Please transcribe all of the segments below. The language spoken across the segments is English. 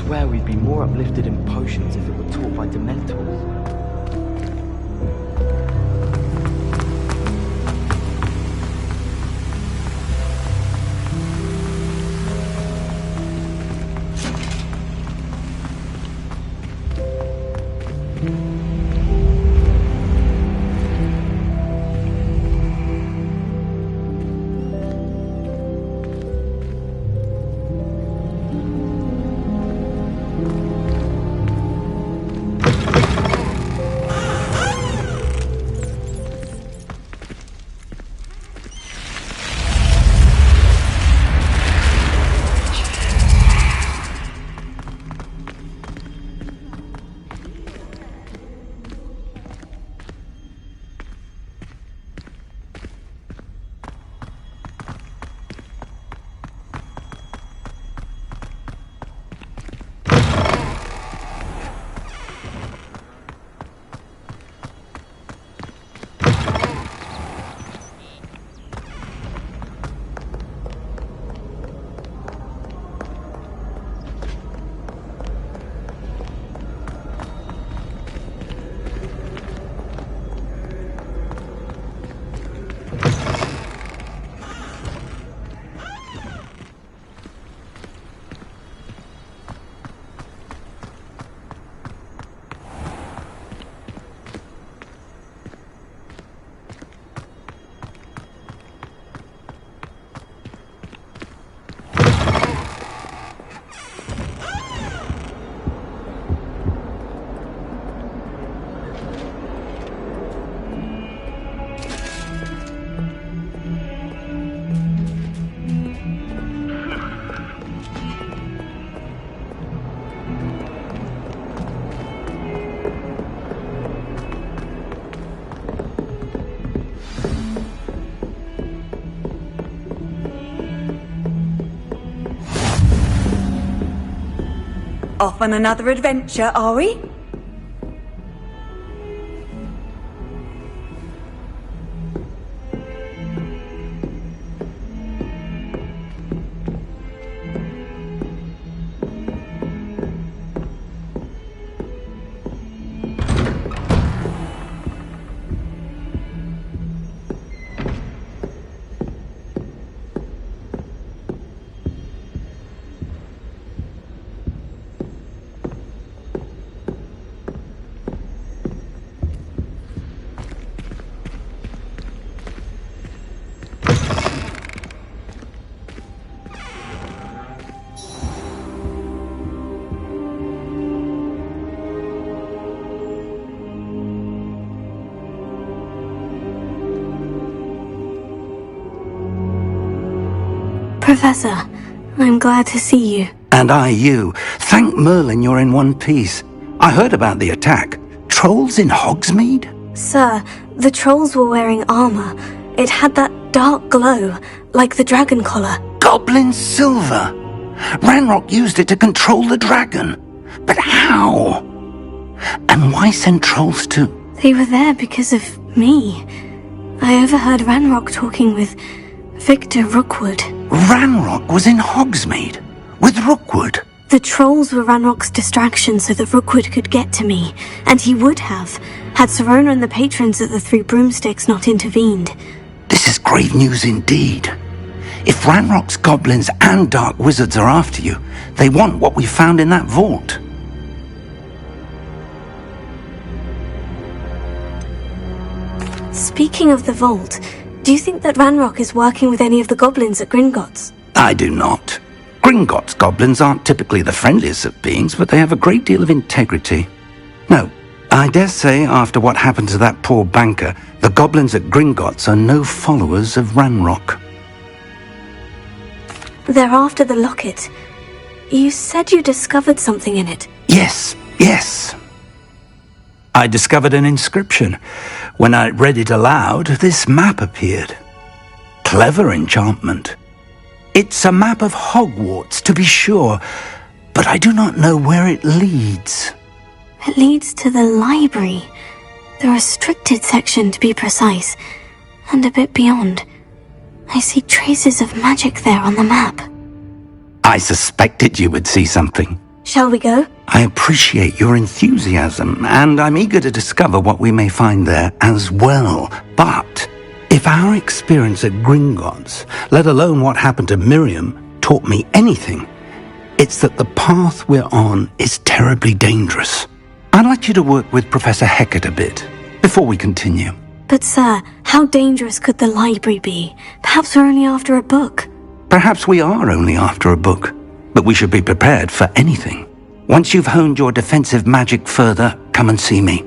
swear we'd be more uplifted in potions if it were taught by Dementors. Off on another adventure, are we? Professor, I'm glad to see you. And I you. Thank Merlin you're in one piece. I heard about the attack. Trolls in Hogsmeade? Sir, the trolls were wearing armor. It had that dark glow, like the dragon collar. Goblin silver! Ranrock used it to control the dragon. But how? And why send trolls too? They were there because of me. I overheard Ranrock talking with Victor Rookwood. Ranrock was in Hogsmeade? With Rookwood? The trolls were Ranrock's distraction so that Rookwood could get to me, and he would have, had Sirona and the patrons at the Three Broomsticks not intervened. This is grave news indeed. If Ranrock's goblins and dark wizards are after you, they want what we found in that vault. Speaking of the vault, do you think that Ranrock is working with any of the goblins at Gringotts? I do not. Gringotts goblins aren't typically the friendliest of beings, but they have a great deal of integrity. No, I dare say after what happened to that poor banker, the goblins at Gringotts are no followers of Ranrock. They're after the locket. You said you discovered something in it. Yes. I discovered an inscription. When I read it aloud, this map appeared. Clever enchantment. It's a map of Hogwarts, to be sure, but I do not know where it leads. It leads to the library. The restricted section, to be precise, and a bit beyond. I see traces of magic there on the map. I suspected you would see something. Shall we go? I appreciate your enthusiasm, and I'm eager to discover what we may find there as well. But if our experience at Gringotts, let alone what happened to Miriam, taught me anything, it's that the path we're on is terribly dangerous. I'd like you to work with Professor Hecat a bit before we continue. But sir, how dangerous could the library be? Perhaps we're only after a book. Perhaps we are only after a book, but we should be prepared for anything. Once you've honed your defensive magic further, come and see me.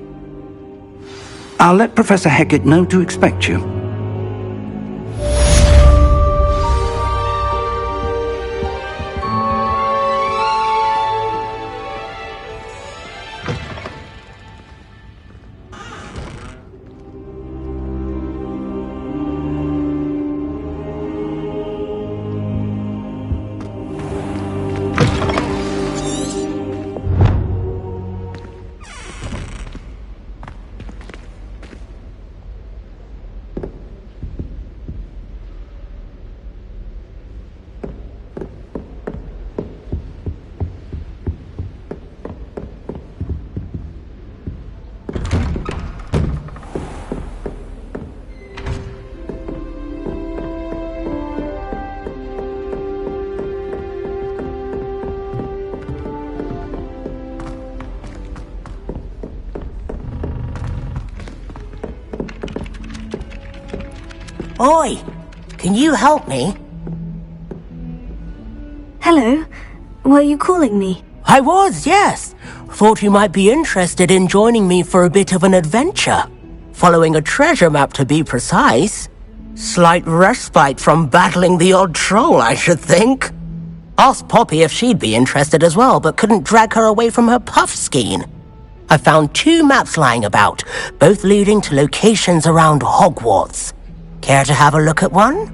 I'll let Professor Hecat know to expect you. Oi! Can you help me? Hello? Were you calling me? I was, yes. Thought you might be interested in joining me for a bit of an adventure. Following a treasure map, to be precise. Slight respite from battling the odd troll, I should think. Asked Poppy if she'd be interested as well, but couldn't drag her away from her puff skein. I found 2 maps lying about, both leading to locations around Hogwarts. Care to have a look at one?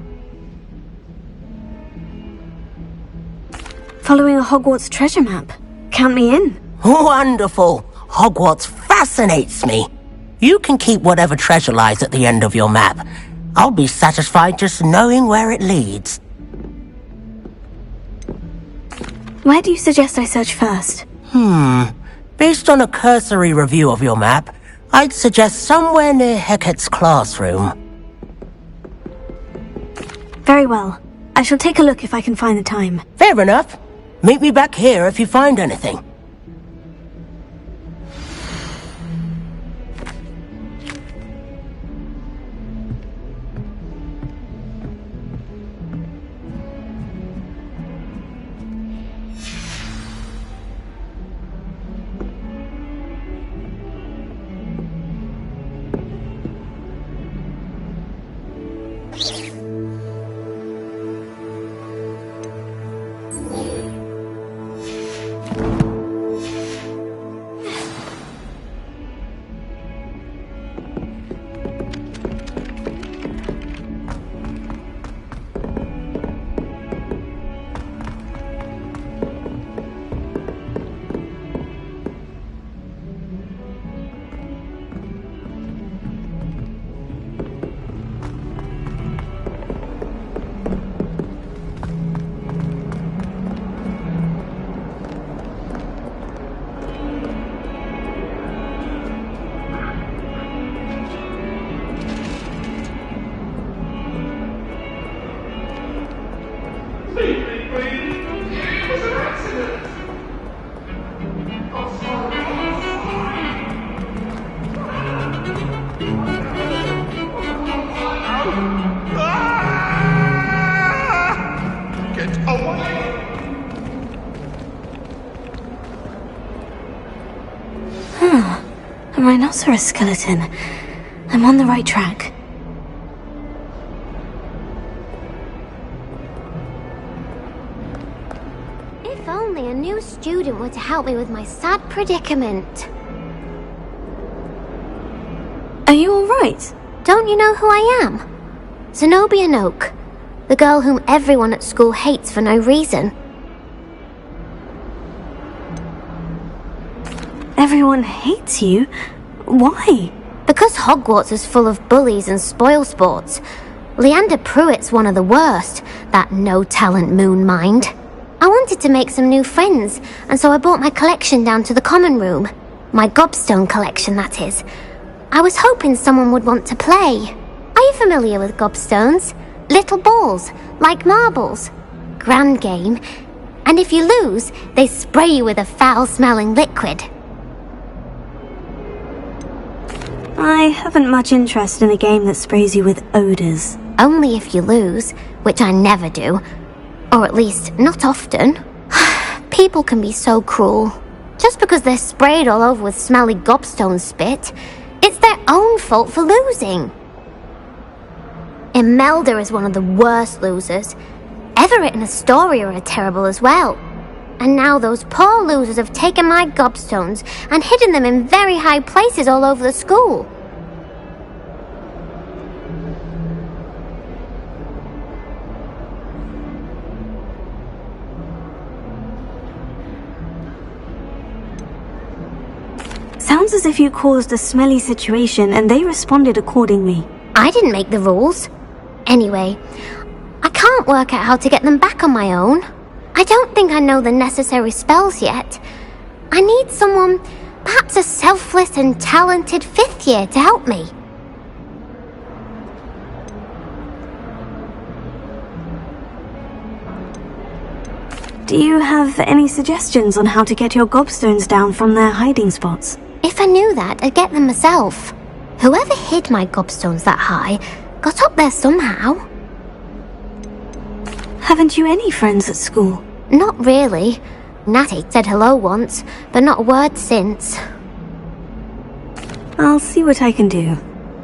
Following a Hogwarts treasure map. Count me in. Wonderful! Hogwarts fascinates me. You can keep whatever treasure lies at the end of your map. I'll be satisfied just knowing where it leads. Where do you suggest I search first? Based on a cursory review of your map, I'd suggest somewhere near Hecat's classroom. Very well. I shall take a look if I can find the time. Fair enough. Meet me back here if you find anything. A rhinoceros skeleton. I'm on the right track. If only a new student were to help me with my sad predicament. Are you alright? Don't you know who I am? Zenobia Noak, the girl whom everyone at school hates for no reason. Everyone hates you? Why? Because Hogwarts is full of bullies and spoilsports. Leander Pruitt's one of the worst, that no-talent moon mind. I wanted to make some new friends, and so I brought my collection down to the common room. My gobstone collection, that is. I was hoping someone would want to play. Are you familiar with gobstones? Little balls, like marbles. Grand game. And if you lose, they spray you with a foul-smelling liquid. I haven't much interest in a game that sprays you with odors. Only if you lose, which I never do. Or at least, not often. People can be so cruel. Just because they're sprayed all over with smelly gobstone spit, it's their own fault for losing. Imelda is one of the worst losers. Everett and Astoria are terrible as well. And now those poor losers have taken my gobstones and hidden them in very high places all over the school. Sounds as if you caused a smelly situation and they responded accordingly. I didn't make the rules. Anyway, I can't work out how to get them back on my own. I don't think I know the necessary spells yet. I need someone, perhaps a selfless and talented 5th year to help me. Do you have any suggestions on how to get your gobstones down from their hiding spots? If I knew that, I'd get them myself. Whoever hid my gobstones that high got up there somehow. Haven't you any friends at school? Not really. Natty said hello once, but not a word since. I'll see what I can do.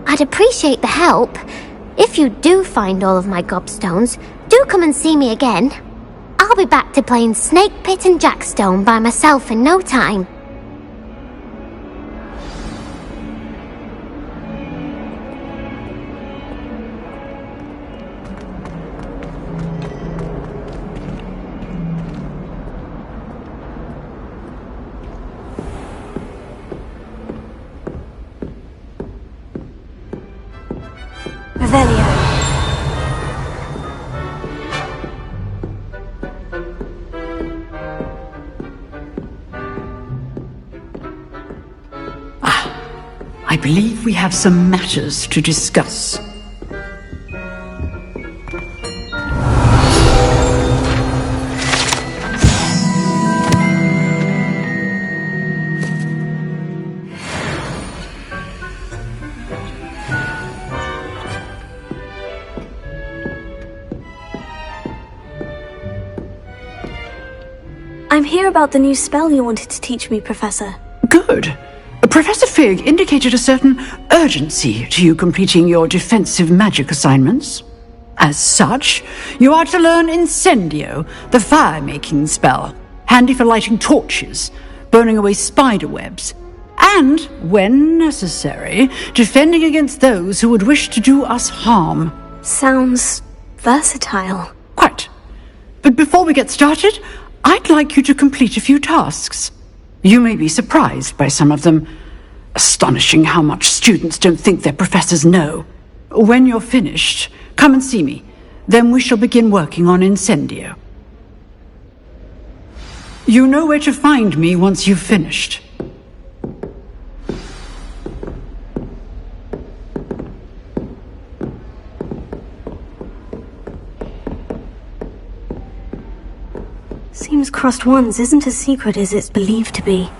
I'd appreciate the help. If you do find all of my gobstones, do come and see me again. I'll be back to playing Snake Pit and Jackstone by myself in no time. Revelio. I believe we have some matters to discuss. I'm here about the new spell you wanted to teach me, Professor. Good. Professor Fig indicated a certain urgency to you completing your defensive magic assignments. As such, you are to learn Incendio, the fire-making spell, handy for lighting torches, burning away spider webs, and, when necessary, defending against those who would wish to do us harm. Sounds versatile. Quite. But before we get started, I'd like you to complete a few tasks. You may be surprised by some of them. Astonishing how much students don't think their professors know. When you're finished, come and see me. Then we shall begin working on Incendio. You know where to find me once you've finished. Seems crossed ones isn't as secret as it's believed to be.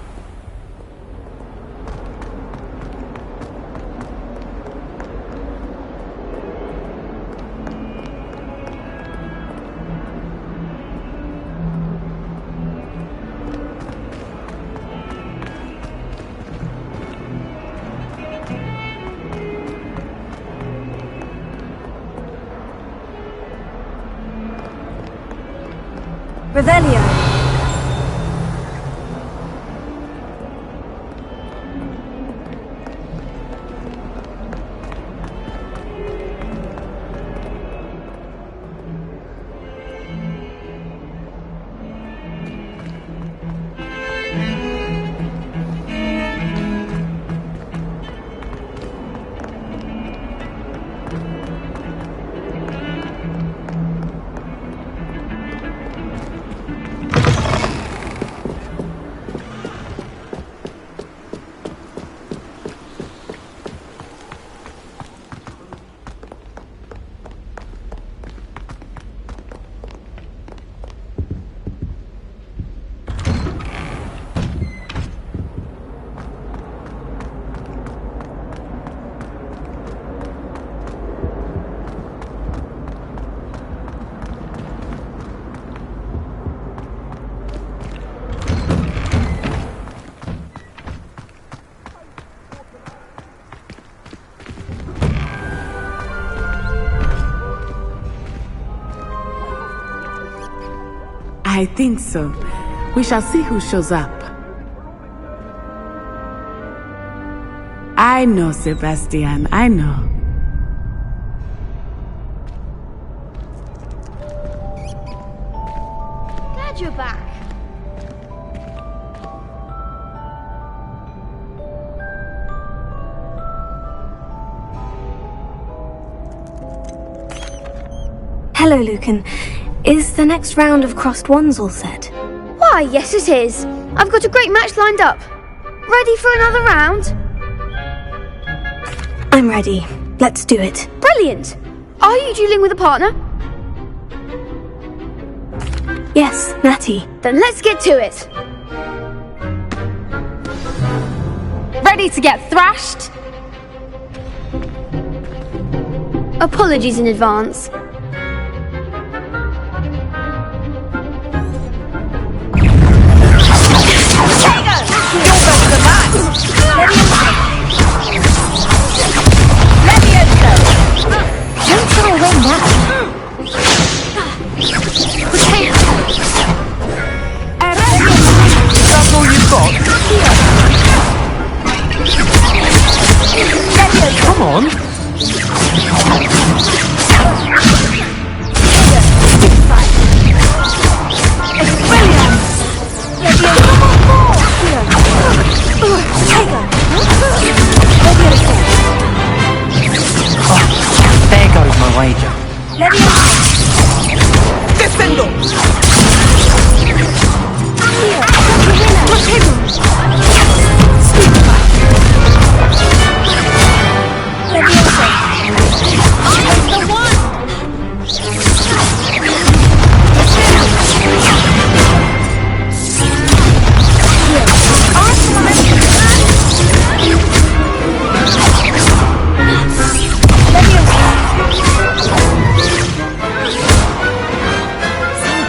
Revelio. I think so. We shall see who shows up. I know, Sebastian, I know. Glad you're back. Hello, Lucan. Is the next round of crossed wands all set? Why, yes it is. I've got a great match lined up. Ready for another round? I'm ready. Let's do it. Brilliant! Are you dueling with a partner? Yes, Natty. Then let's get to it. Ready to get thrashed? Apologies in advance. Don't try to win now. That's all you've got? Come on. There goes my wager. Defendo!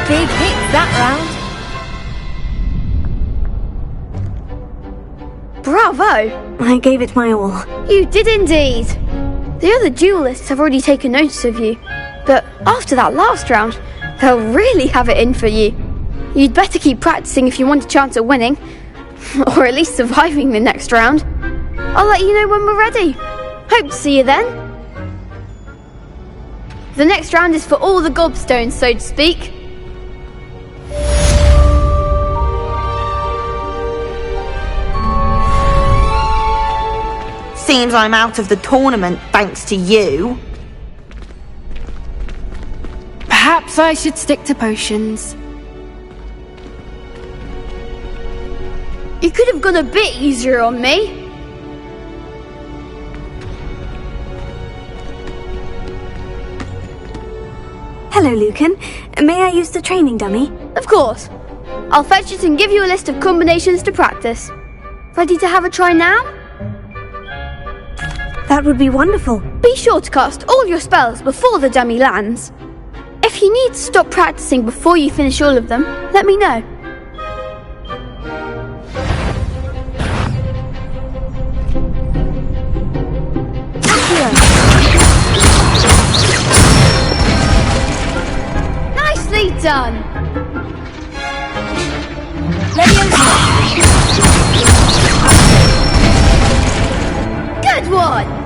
Big hits that round. Bravo! I gave it my all. You did indeed. The other duelists have already taken notice of you, but after that last round, they'll really have it in for you. You'd better keep practicing if you want a chance at winning, or at least surviving the next round. I'll let you know when we're ready. Hope to see you then. The next round is for all the gobstones, so to speak. Seems I'm out of the tournament thanks to you. Perhaps I should stick to potions. You could have gone a bit easier on me. Hello, Lucan. May I use the training dummy? Of course. I'll fetch it and give you a list of combinations to practice. Ready to have a try now? That would be wonderful. Be sure to cast all your spells before the dummy lands. If you need to stop practicing before you finish all of them, let me know. Nicely done! Good one!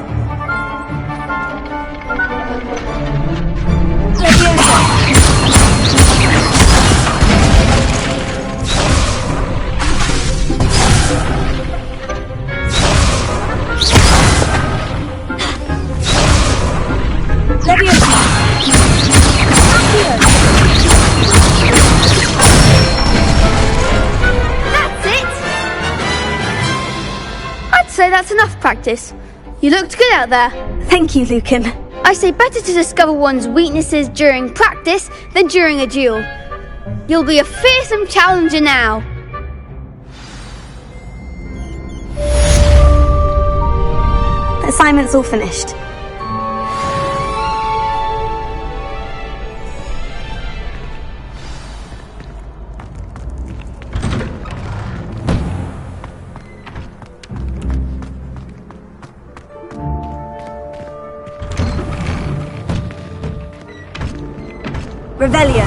That's it! I'd say that's enough practice. You looked good out there. Thank you, Lucan. I say better to discover one's weaknesses during practice than during a duel. You'll be a fearsome challenger now. Assignment's all finished. Revelio.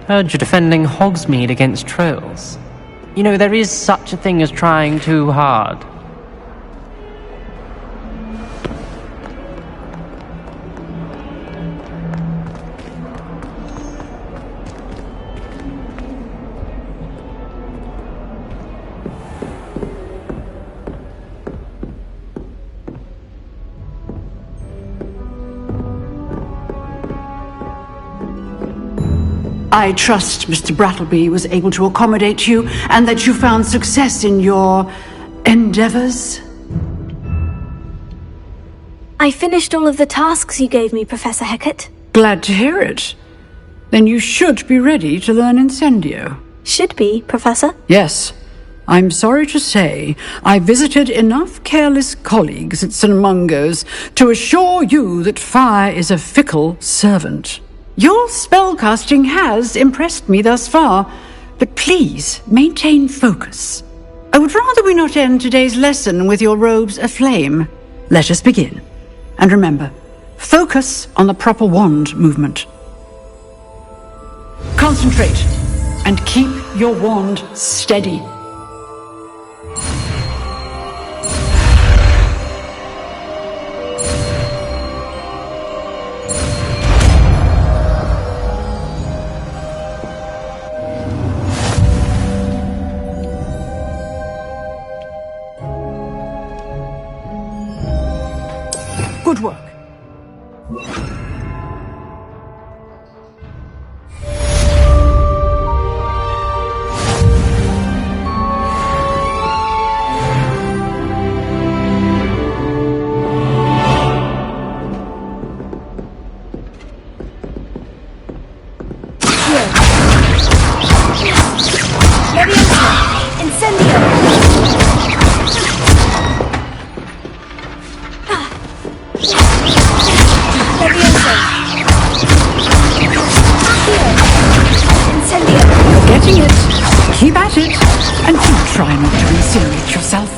Heard you're defending Hogsmeade against trolls. You know, there is such a thing as trying too hard. I trust Mr. Brattleby was able to accommodate you and that you found success in your endeavors. I finished all of the tasks you gave me, Professor Hecat. Glad to hear it. Then you should be ready to learn Incendio. Should be, Professor. Yes. I'm sorry to say, I visited enough careless colleagues at St. Mungo's to assure you that fire is a fickle servant. Your spellcasting has impressed me thus far, but please maintain focus. I would rather we not end today's lesson with your robes aflame. Let us begin. And remember, focus on the proper wand movement. Concentrate and keep your wand steady. Good work. Keep at it, and do try not to incinerate yourself.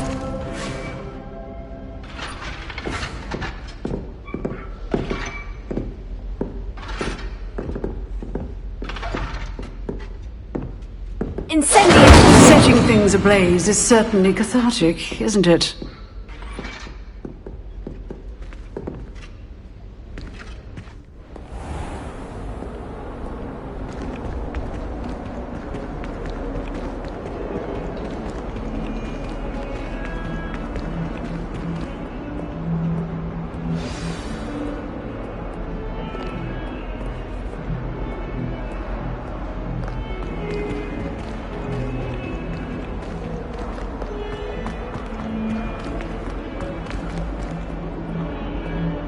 Incendio! Setting things ablaze is certainly cathartic, isn't it?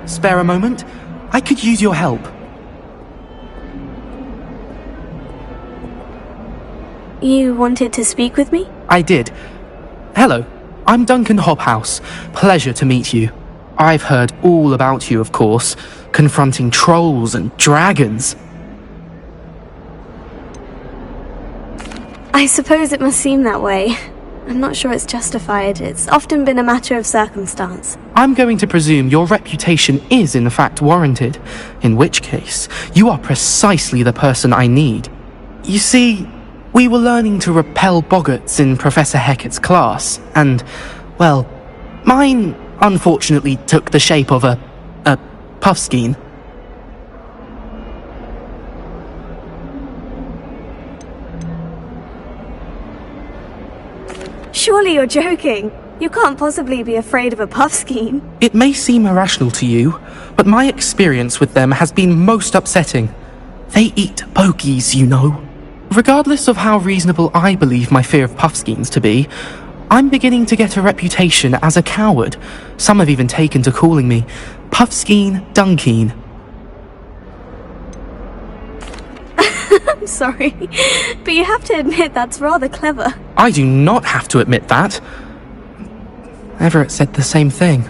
Spare a moment? I could use your help. You wanted to speak with me? I did. Hello, I'm Duncan Hobhouse. Pleasure to meet you. I've heard all about you, of course, confronting trolls and dragons. I suppose it must seem that way. I'm not sure it's justified. It's often been a matter of circumstance. I'm going to presume your reputation is in fact warranted, in which case, you are precisely the person I need. You see, we were learning to repel boggarts in Professor Hecat's class, and, well, mine unfortunately took the shape of a puffskein. Surely you're joking. You can't possibly be afraid of a puffskein. It may seem irrational to you, but my experience with them has been most upsetting. They eat bogies, you know. Regardless of how reasonable I believe my fear of puffskeins to be, I'm beginning to get a reputation as a coward. Some have even taken to calling me Puffskeen Dunkeen. I'm sorry, but you have to admit that's rather clever. I do not have to admit that. Everett said the same thing.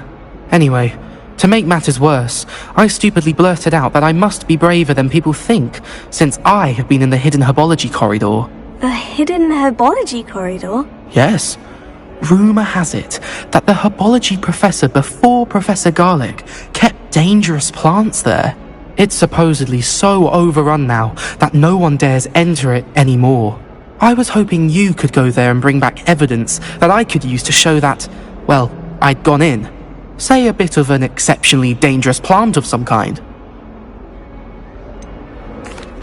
Anyway, to make matters worse, I stupidly blurted out that I must be braver than people think, since I have been in the hidden herbology corridor. The hidden herbology corridor? Yes. Rumour has it that the herbology professor before Professor Garlick kept dangerous plants there. It's supposedly so overrun now that no one dares enter it anymore. I was hoping you could go there and bring back evidence that I could use to show that, well, I'd gone in. Say a bit of an exceptionally dangerous plant of some kind.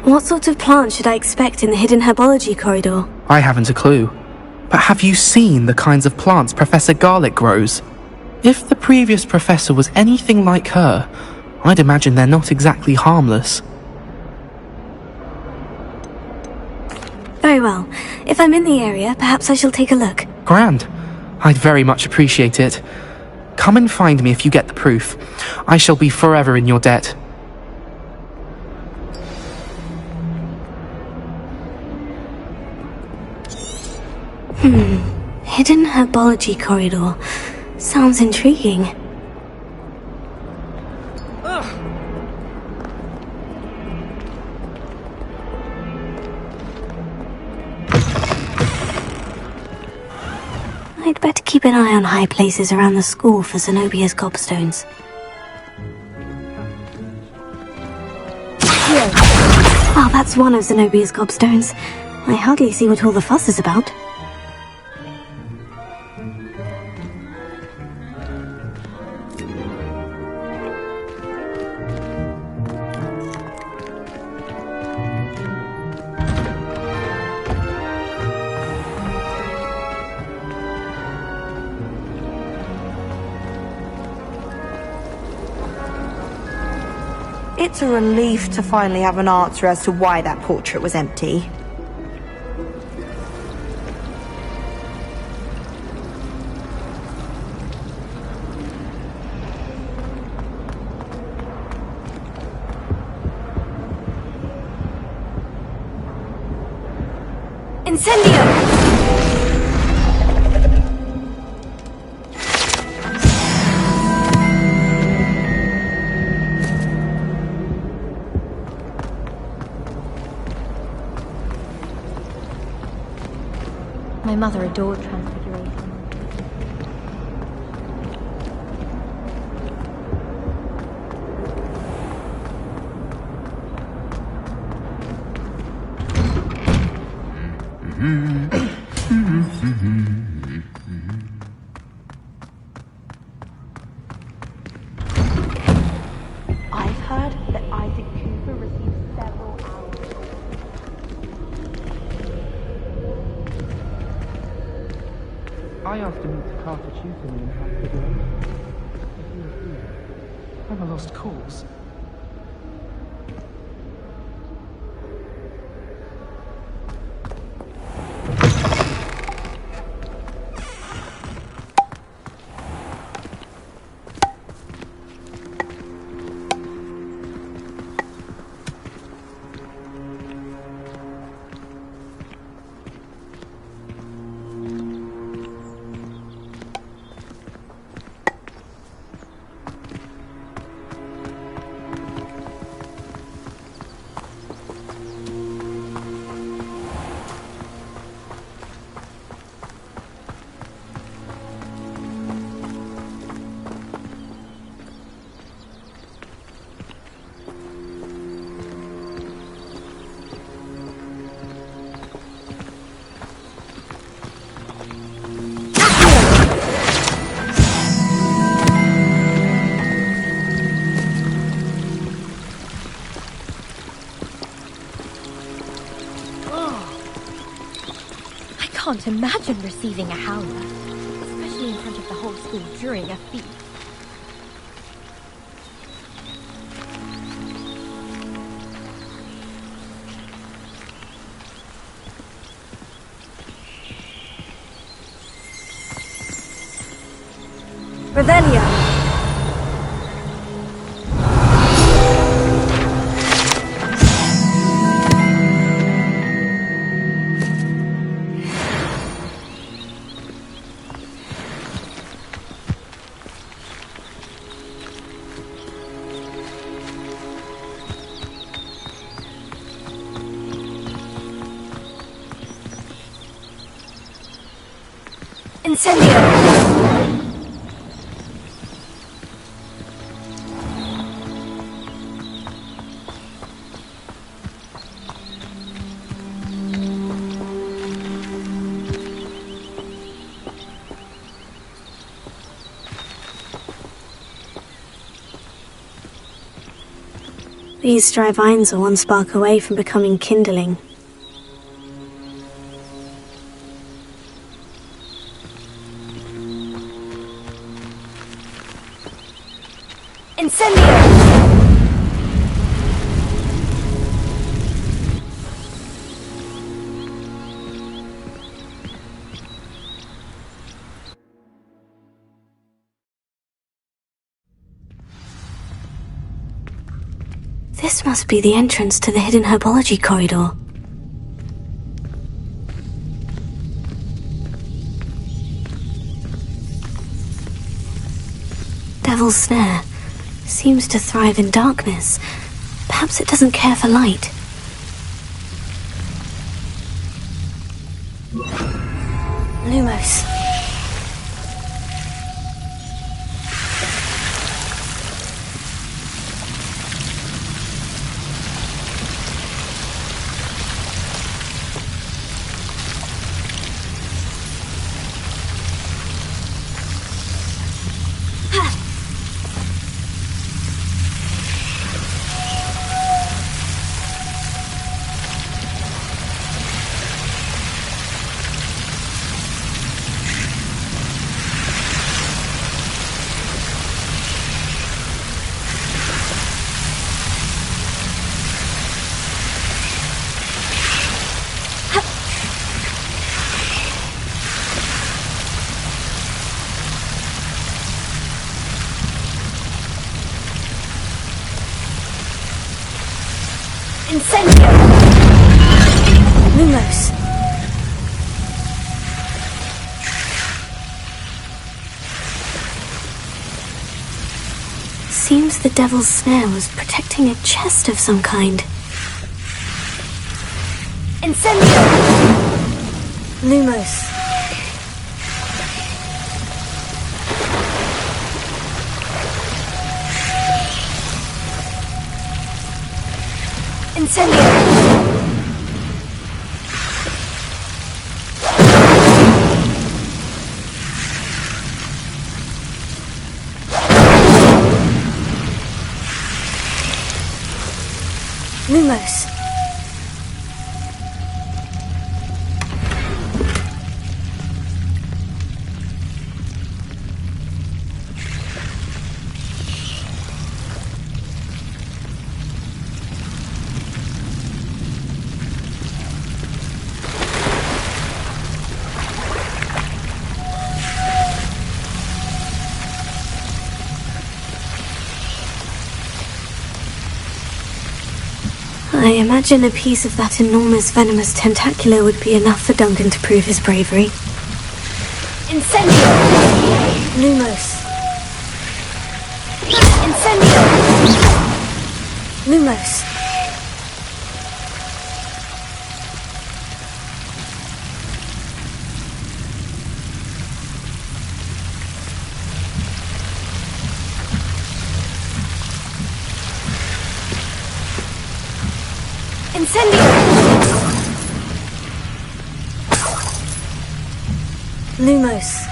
What sort of plant should I expect in the hidden herbology corridor? I haven't a clue. But have you seen the kinds of plants Professor Garlic grows? If the previous professor was anything like her, I'd imagine they're not exactly harmless. Very well. If I'm in the area, perhaps I shall take a look. Grand. I'd very much appreciate it. Come and find me if you get the proof. I shall be forever in your debt. Hidden herbology corridor. Sounds intriguing. I'd better keep an eye on high places around the school for Zenobia's gobstones. Well, that's one of Zenobia's gobstones. I hardly see what all the fuss is about. It's a relief to finally have an answer as to why that portrait was empty. Incendio! My mother adored Transfiguration. I've heard that Isaac Cooper received several hours. I asked him to cast a tutor me in Transfiguration. I'm a lost cause. I can't imagine receiving a howler, especially in front of the whole school during a feast. Revelio! Incendio! These dry vines are one spark away from becoming kindling. Incendio! This must be the entrance to the hidden herbology corridor. Devil's Snare seems to thrive in darkness. Perhaps it doesn't care for light. Lumos. Incendio! Lumos. Seems the Devil's Snare was protecting a chest of some kind. Incendio! Lumos. Incendio! Lumos. I imagine a piece of that enormous venomous tentacular would be enough for Duncan to prove his bravery. Incendio! Lumos. Incendio! Lumos. Incendio! Lumos.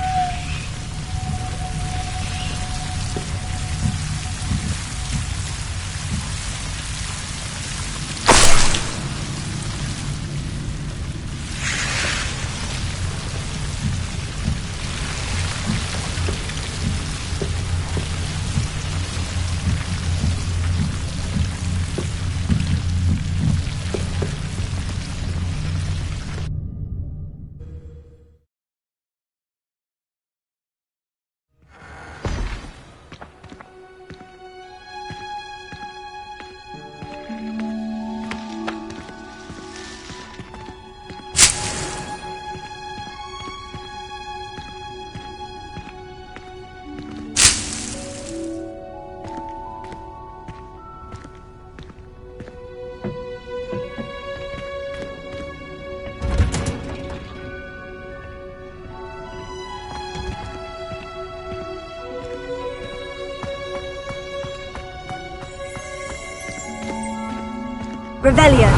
Revelio.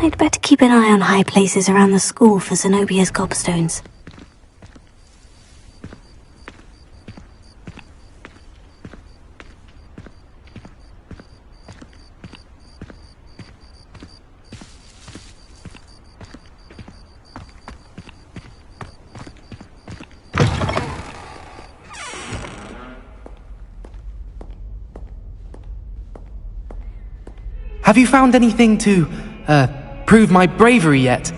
I'd better keep an eye on high places around the school for Zenobia's gobstones. Have you found anything to, prove my bravery yet?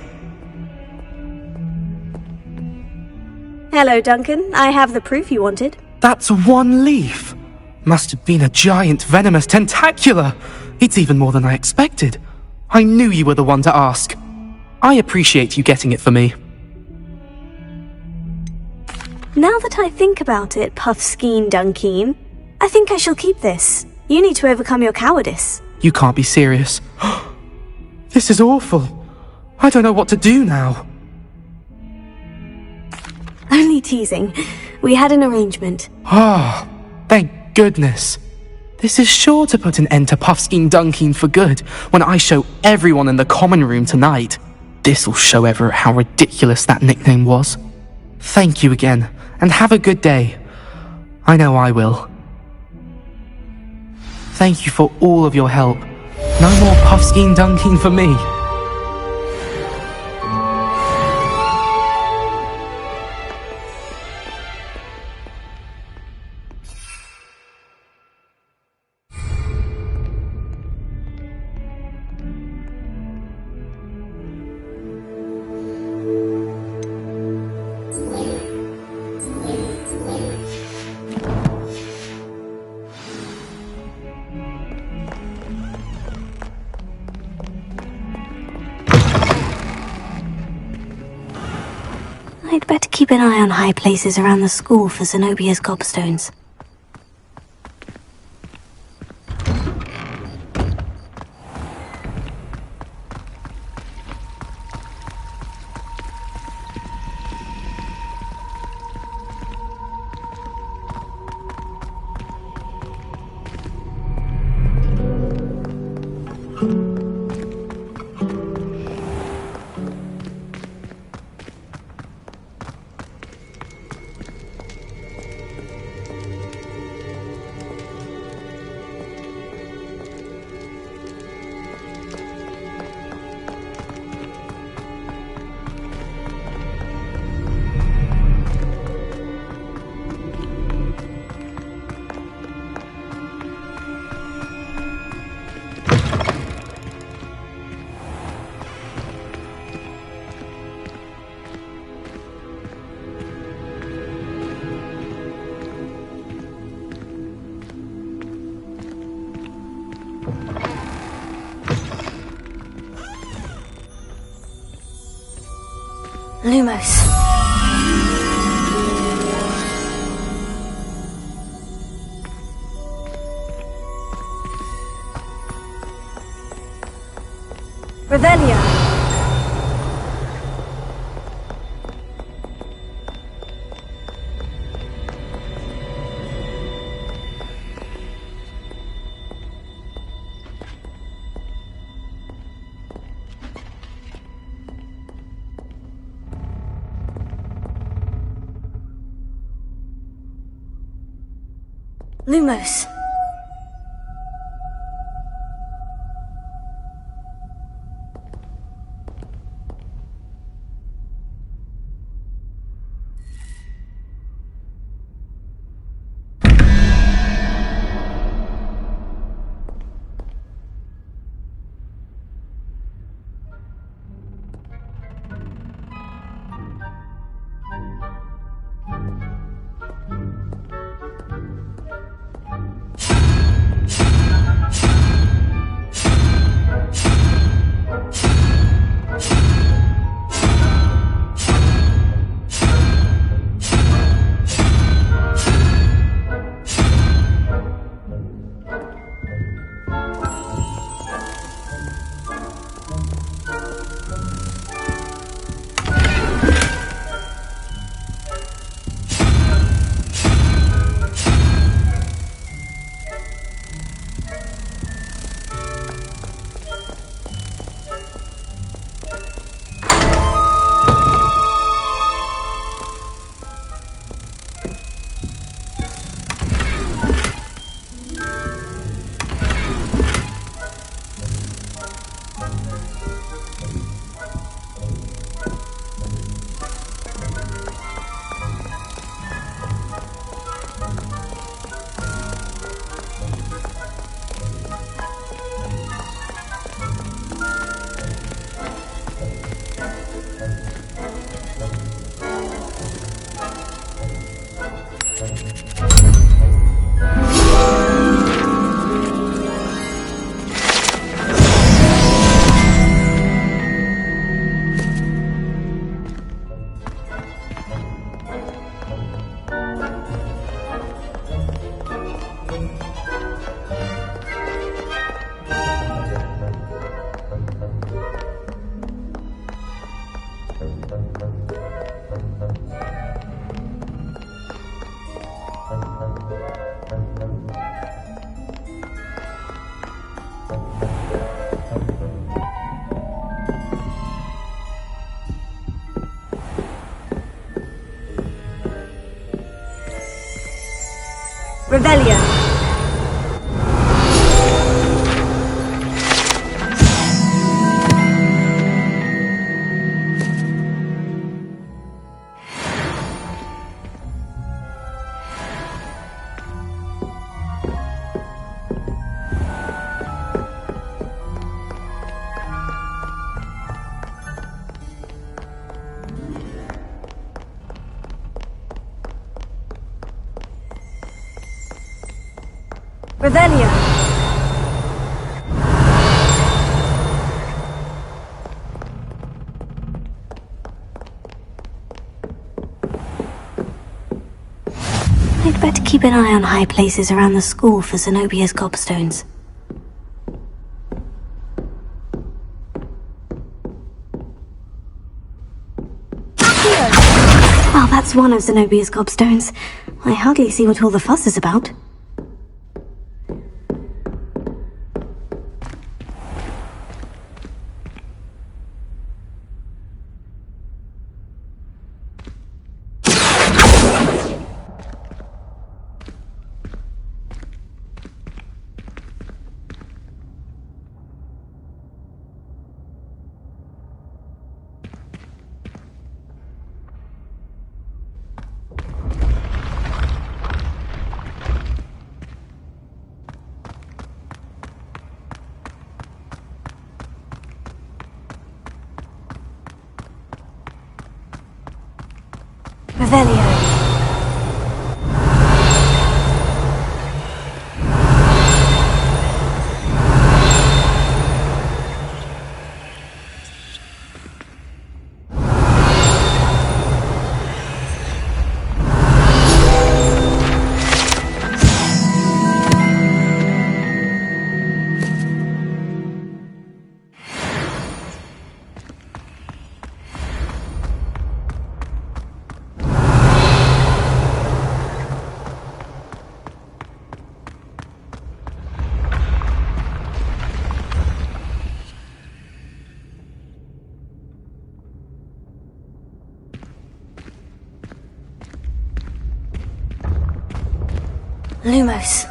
Hello, Duncan. I have the proof you wanted. That's one leaf. Must have been a giant venomous tentacula. It's even more than I expected. I knew you were the one to ask. I appreciate you getting it for me. Now that I think about it, Puffskein Dunkeen, I think I shall keep this. You need to overcome your cowardice. You can't be serious. This is awful. I don't know what to do now. Only teasing. We had an arrangement. Ah, thank goodness. This is sure to put an end to Puffskein Dunkeen for good when I show everyone in the common room tonight. This'll show Everett how ridiculous that nickname was. Thank you again, and have a good day. I know I will. Thank you for all of your help. No more Puffskein Dunkeen for me. I'd better keep an eye on high places around the school for Zenobia's gobstones. Lumos. Revelia. Lumos. Revelio. Revelio. I'd better keep an eye on high places around the school for Zenobia's gobstones. Well, that's one of Zenobia's gobstones. I hardly see what all the fuss is about. Revelio. Lumos.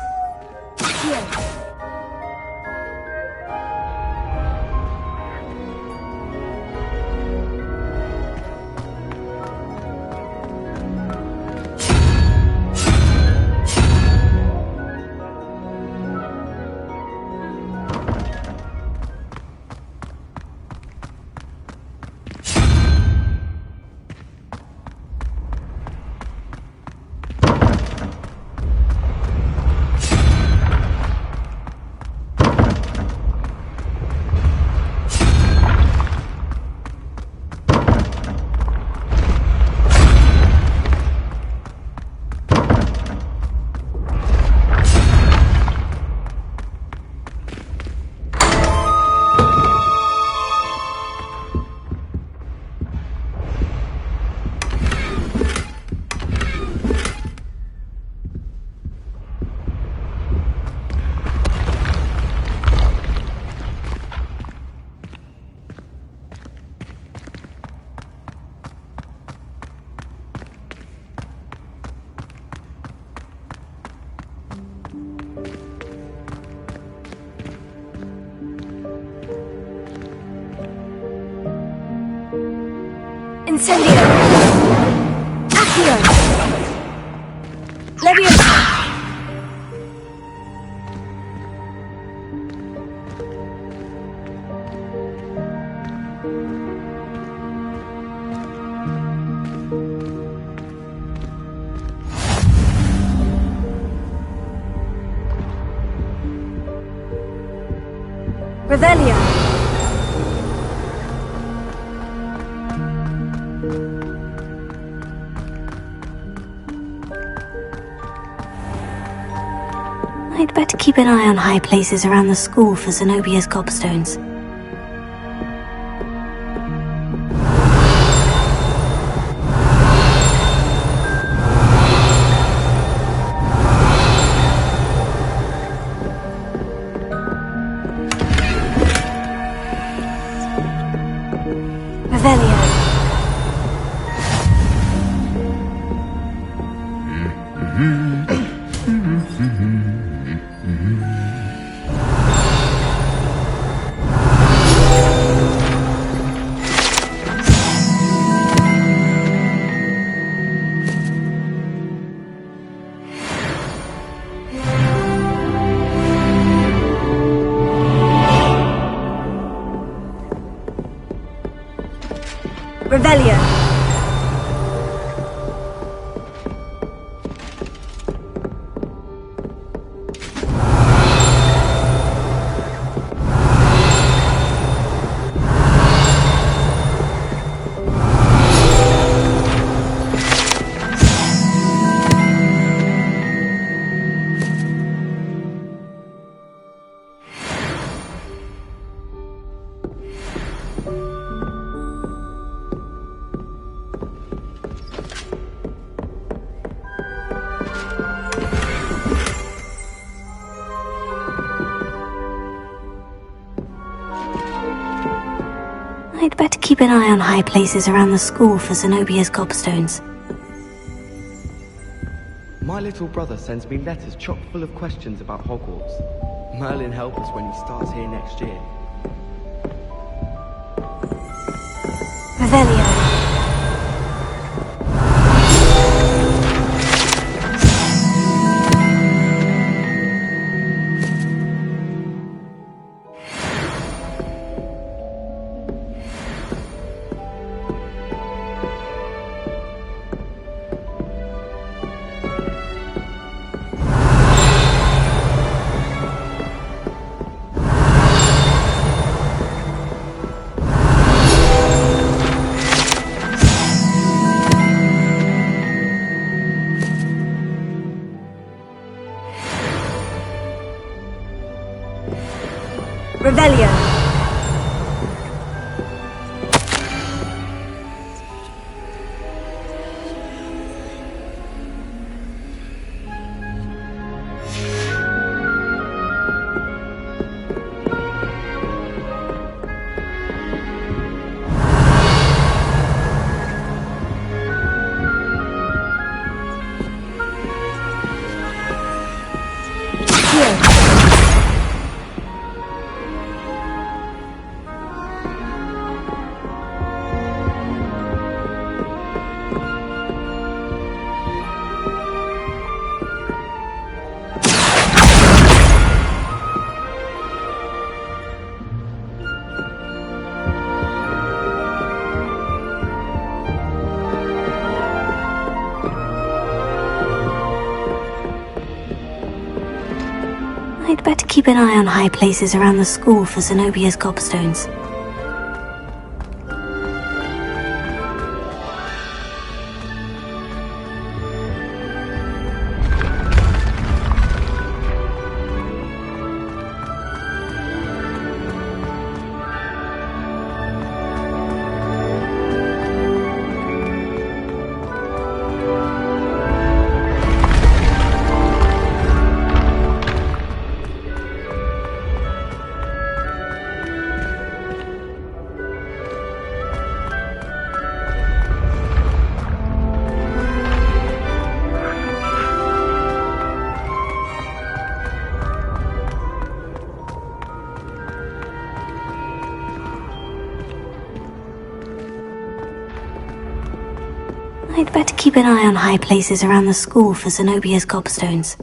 Incendio! Accio! Leviosa! Revelio! I'd better keep an eye on high places around the school for Zenobia's gobstones. Revelio. Revelio. I'd better keep an eye on high places around the school for Zenobia's gobstones. My little brother sends me letters chock full of questions about Hogwarts. Merlin help us when he starts here next year. Revelio. Revelio. I'd better keep an eye on high places around the school for Zenobia's gobstones. I'd better keep an eye on high places around the school for Zenobia's gobstones.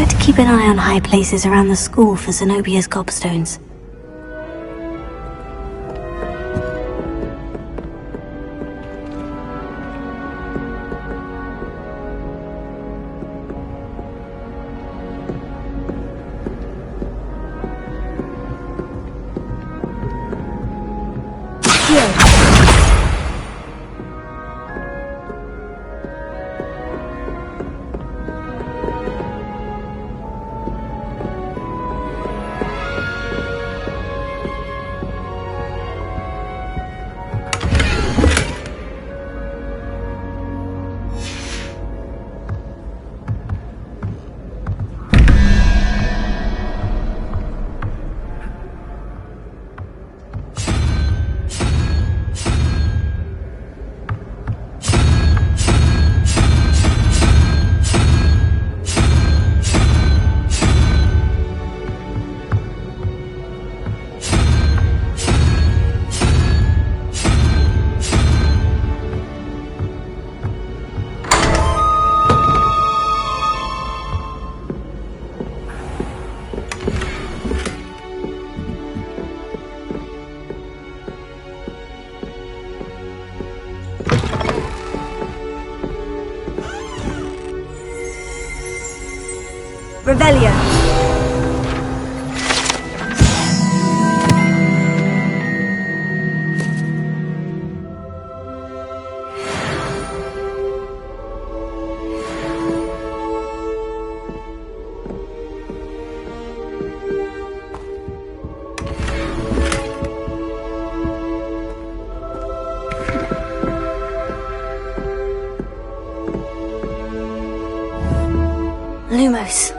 better keep an eye on high places around the school for Zenobia's gobstones. Revelio. Lumos.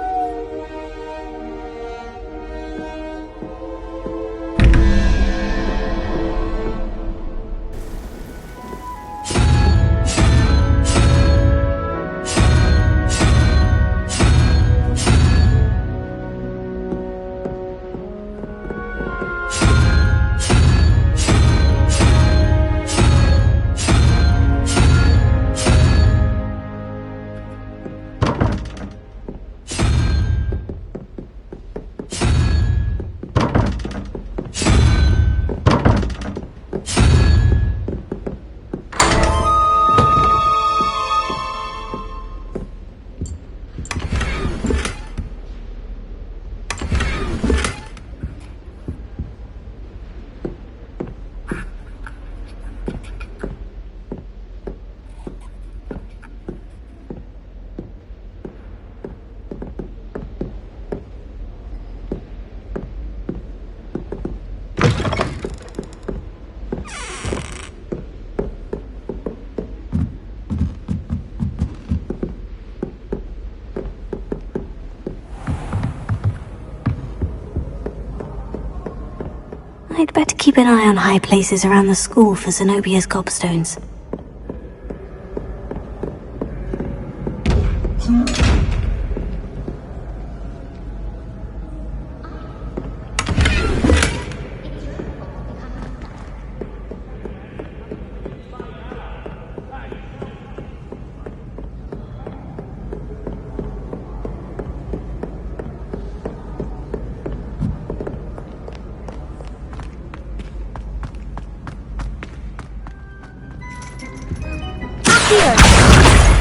I'd better keep an eye on high places around the school for Zenobia's gobstones.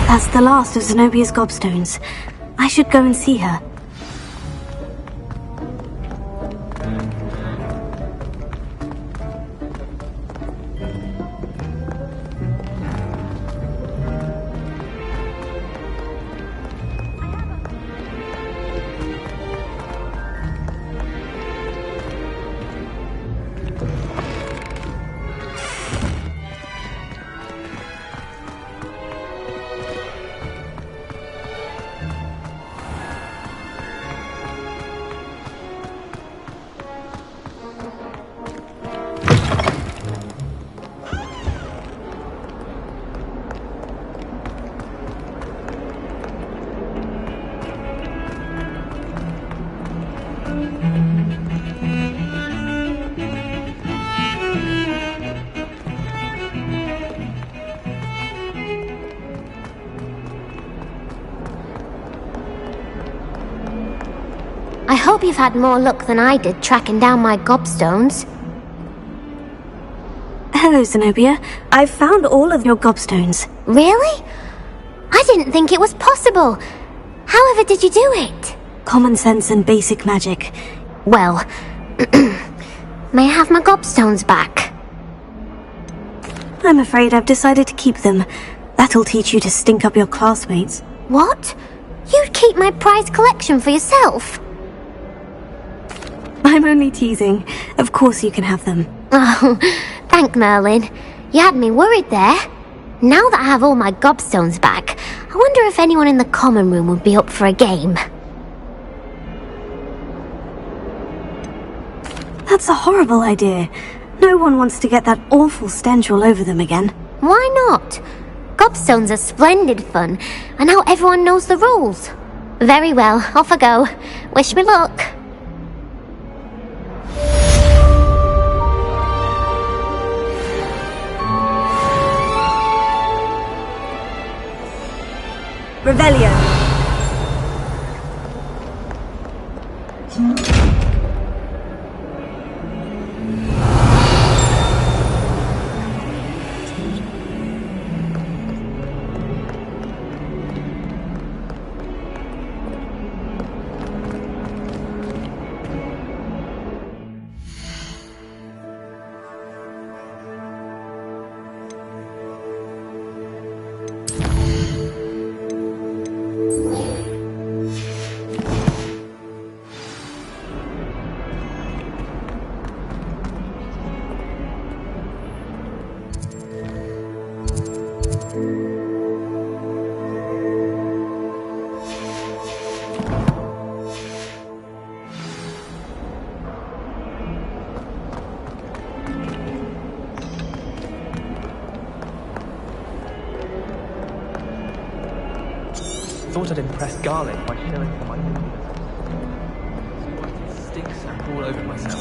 That's the last of Zenobia's gobstones. I should go and see her. hope you've had more luck than I did tracking down my gobstones. Hello, Zenobia. I've found all of your gobstones. Really? I didn't think it was possible. However did you do it? Common sense and basic magic. Well, may I have my gobstones back? I'm afraid I've decided to keep them. That'll teach you to stink up your classmates. What? You'd keep my prized collection for yourself? I'm only teasing. Of course you can have them. Oh, thank Merlin. You had me worried there. Now that I have all my gobstones back, I wonder if anyone in the common room would be up for a game. That's a horrible idea. No one wants to get that awful stench all over them again. Why not? Gobstones are splendid fun, and now everyone knows the rules. Very well, off I go. Wish me luck. Revelio. Thought I'd impress Garlic by showing her my nucleus. See why it stinks and all over myself.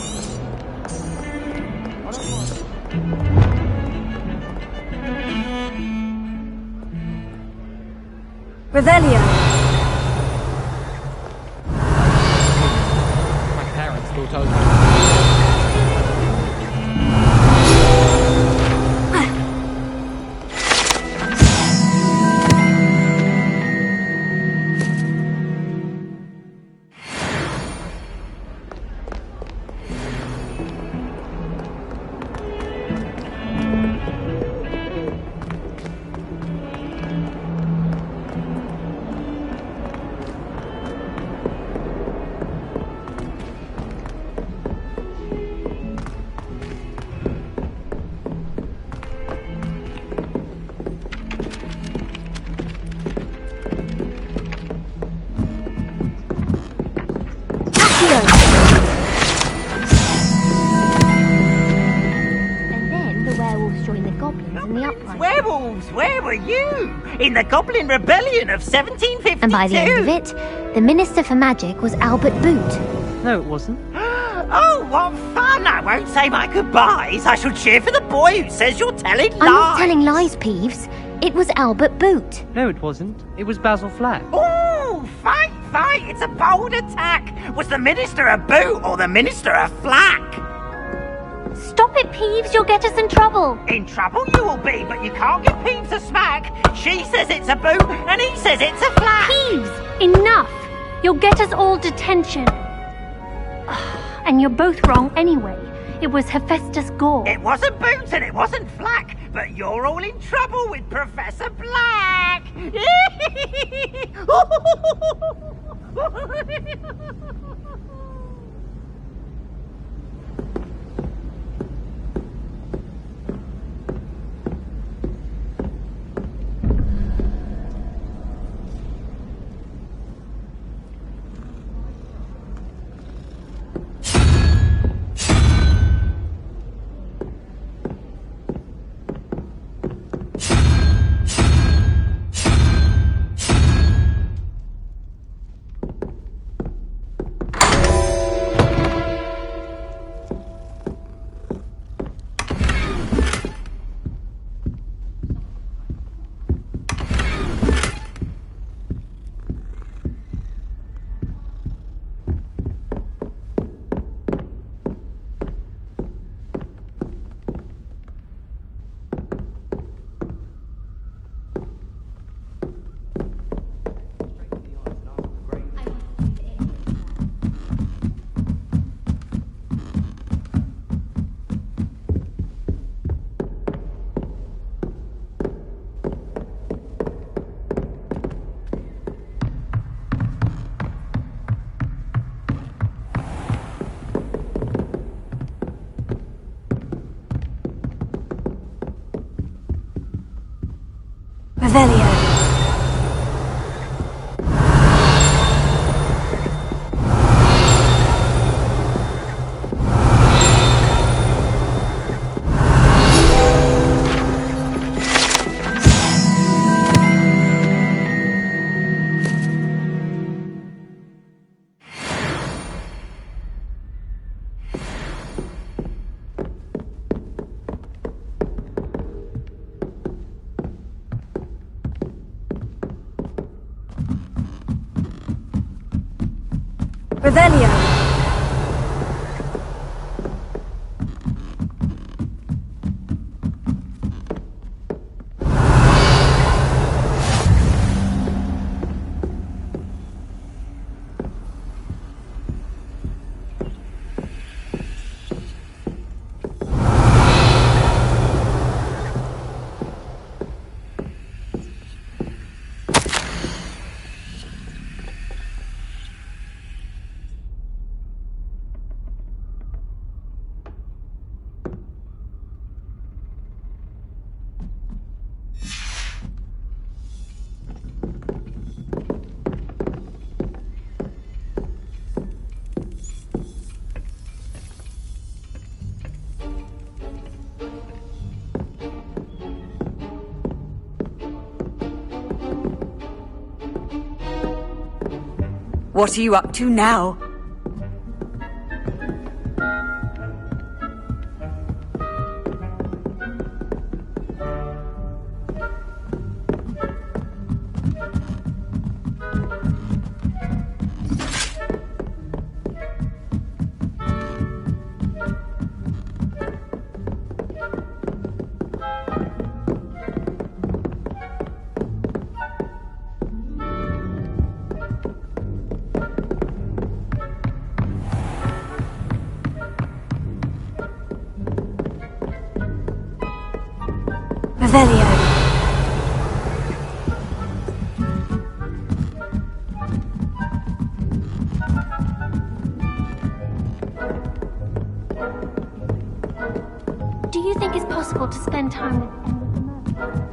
Revelio. My parents thought I was... Werewolves, where were you? In the Goblin Rebellion of 1752. And by the end of it, the Minister for Magic was Albert Boot. No, it wasn't. Oh, what fun! I won't say my goodbyes. I shall cheer for the boy who says you're telling lies. I'm not telling lies, Peeves. It was Albert Boot. No, it wasn't. It was Basil Flack. Oh, fight! It's a bold attack. Was the Minister a boot or the Minister a flack? Stop it, Peeves. You'll get us in trouble. In trouble you will be, but you can't give Peeves a smack. She says it's a boot, and he says it's a flack. Peeves, enough. You'll get us all detention. And you're both wrong anyway. It was Hephaestus Gore. It wasn't Boot and it wasn't Flack, but you're all in trouble with Professor Black. Revelio. Revelio. What are you up to now? Revelio. Do you think it's possible to spend time with any of the mermaids?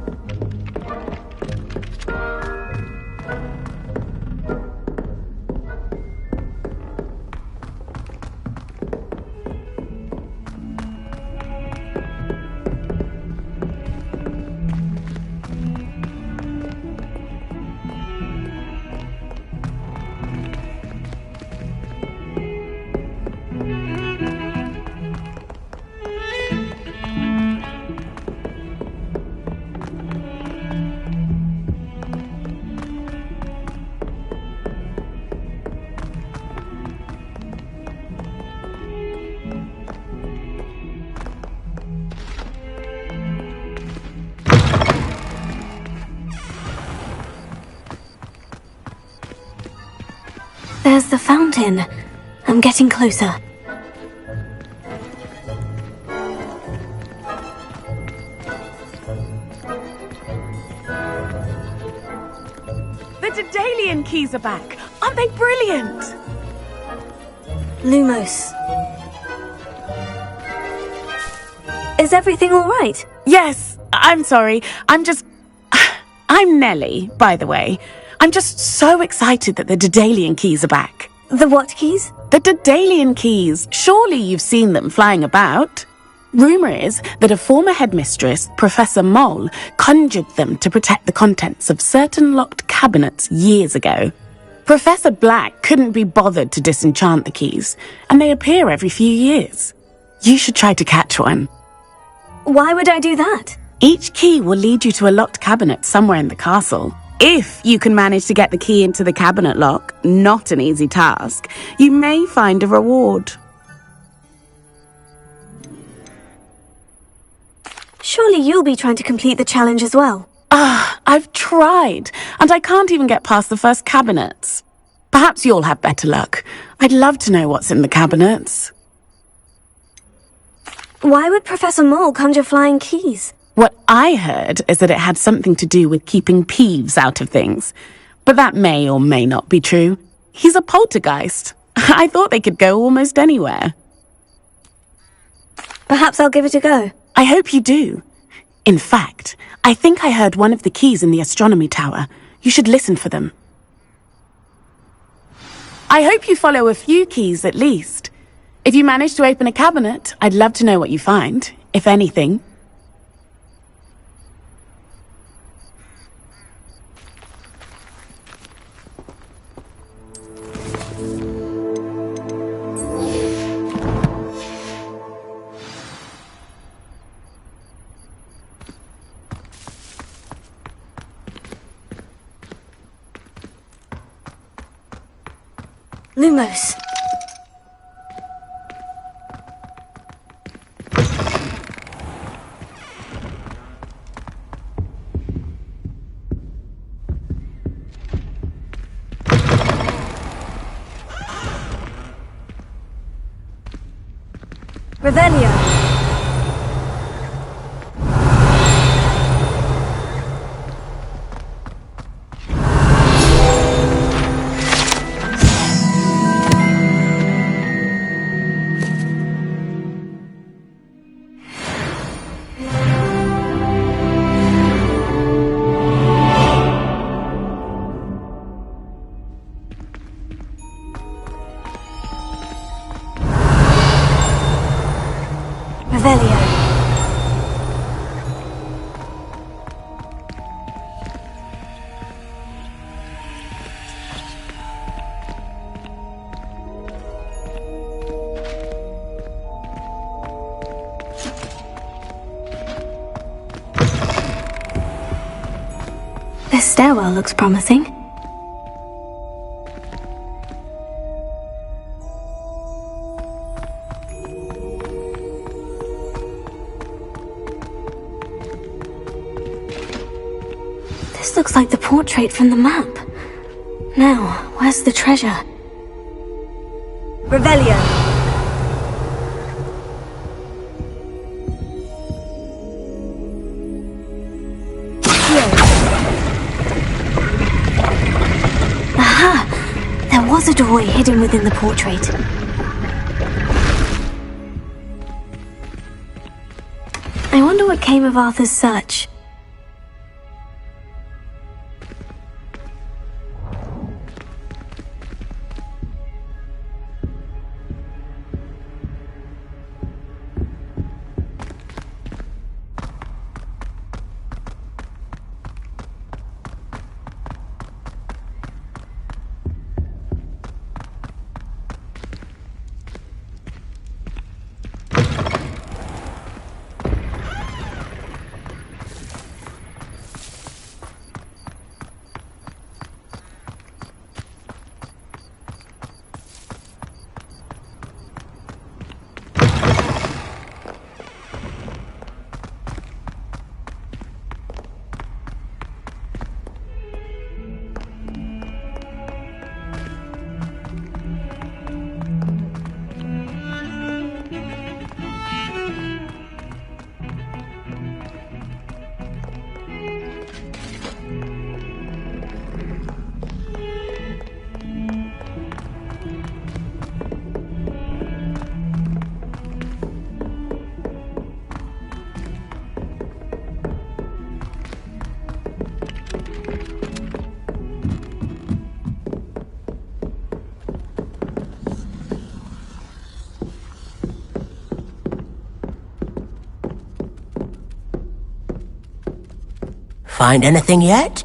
There's the fountain. I'm getting closer. The Daedalian keys are back. Aren't they brilliant? Lumos. Is everything all right? Yes, I'm sorry. I'm Nellie, by the way. I'm just so excited that the Daedalian keys are back. The what keys? The Daedalian keys. Surely you've seen them flying about. Rumour is that a former headmistress, Professor Mole, conjured them to protect the contents of certain locked cabinets years ago. Professor Black couldn't be bothered to disenchant the keys, and they appear every few years. You should try to catch one. Why would I do that? Each key will lead you to a locked cabinet somewhere in the castle. If you can manage to get the key into the cabinet lock, not an easy task, you may find a reward. Surely you'll be trying to complete the challenge as well. I've tried, and I can't even get past the first cabinets. Perhaps you'll have better luck. I'd love to know what's in the cabinets. Why would Professor Mole conjure flying keys? What I heard is that it had something to do with keeping peeves out of things. But that may or may not be true. He's a poltergeist. I thought they could go almost anywhere. Perhaps I'll give it a go. I hope you do. In fact, I think I heard one of the keys in the astronomy tower. You should listen for them. I hope you follow a few keys at least. If you manage to open a cabinet, I'd love to know what you find, if anything. Lumos. Revelio. Revelio. This stairwell looks promising. This looks like the portrait from the map. Now, where's the treasure? Revelio. Aha! There was a doorway hidden within the portrait. I wonder what came of Arthur's search. Find anything yet?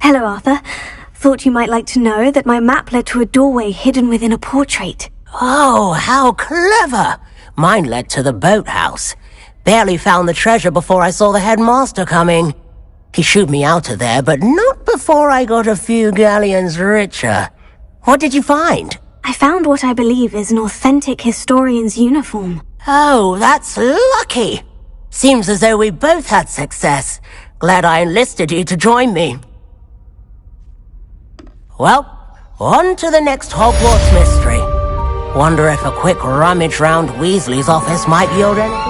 Hello, Arthur. Thought you might like to know that my map led to a doorway hidden within a portrait. Oh, how clever! Mine led to the boathouse. Barely found the treasure before I saw the headmaster coming. He shooed me out of there, but not before I got a few galleons richer. What did you find? I found what I believe is an authentic historian's uniform. Oh, that's lucky! Seems as though we both had success. Glad I enlisted you to join me. Well, on to the next Hogwarts mystery. Wonder if a quick rummage round Weasley's office might yield anything?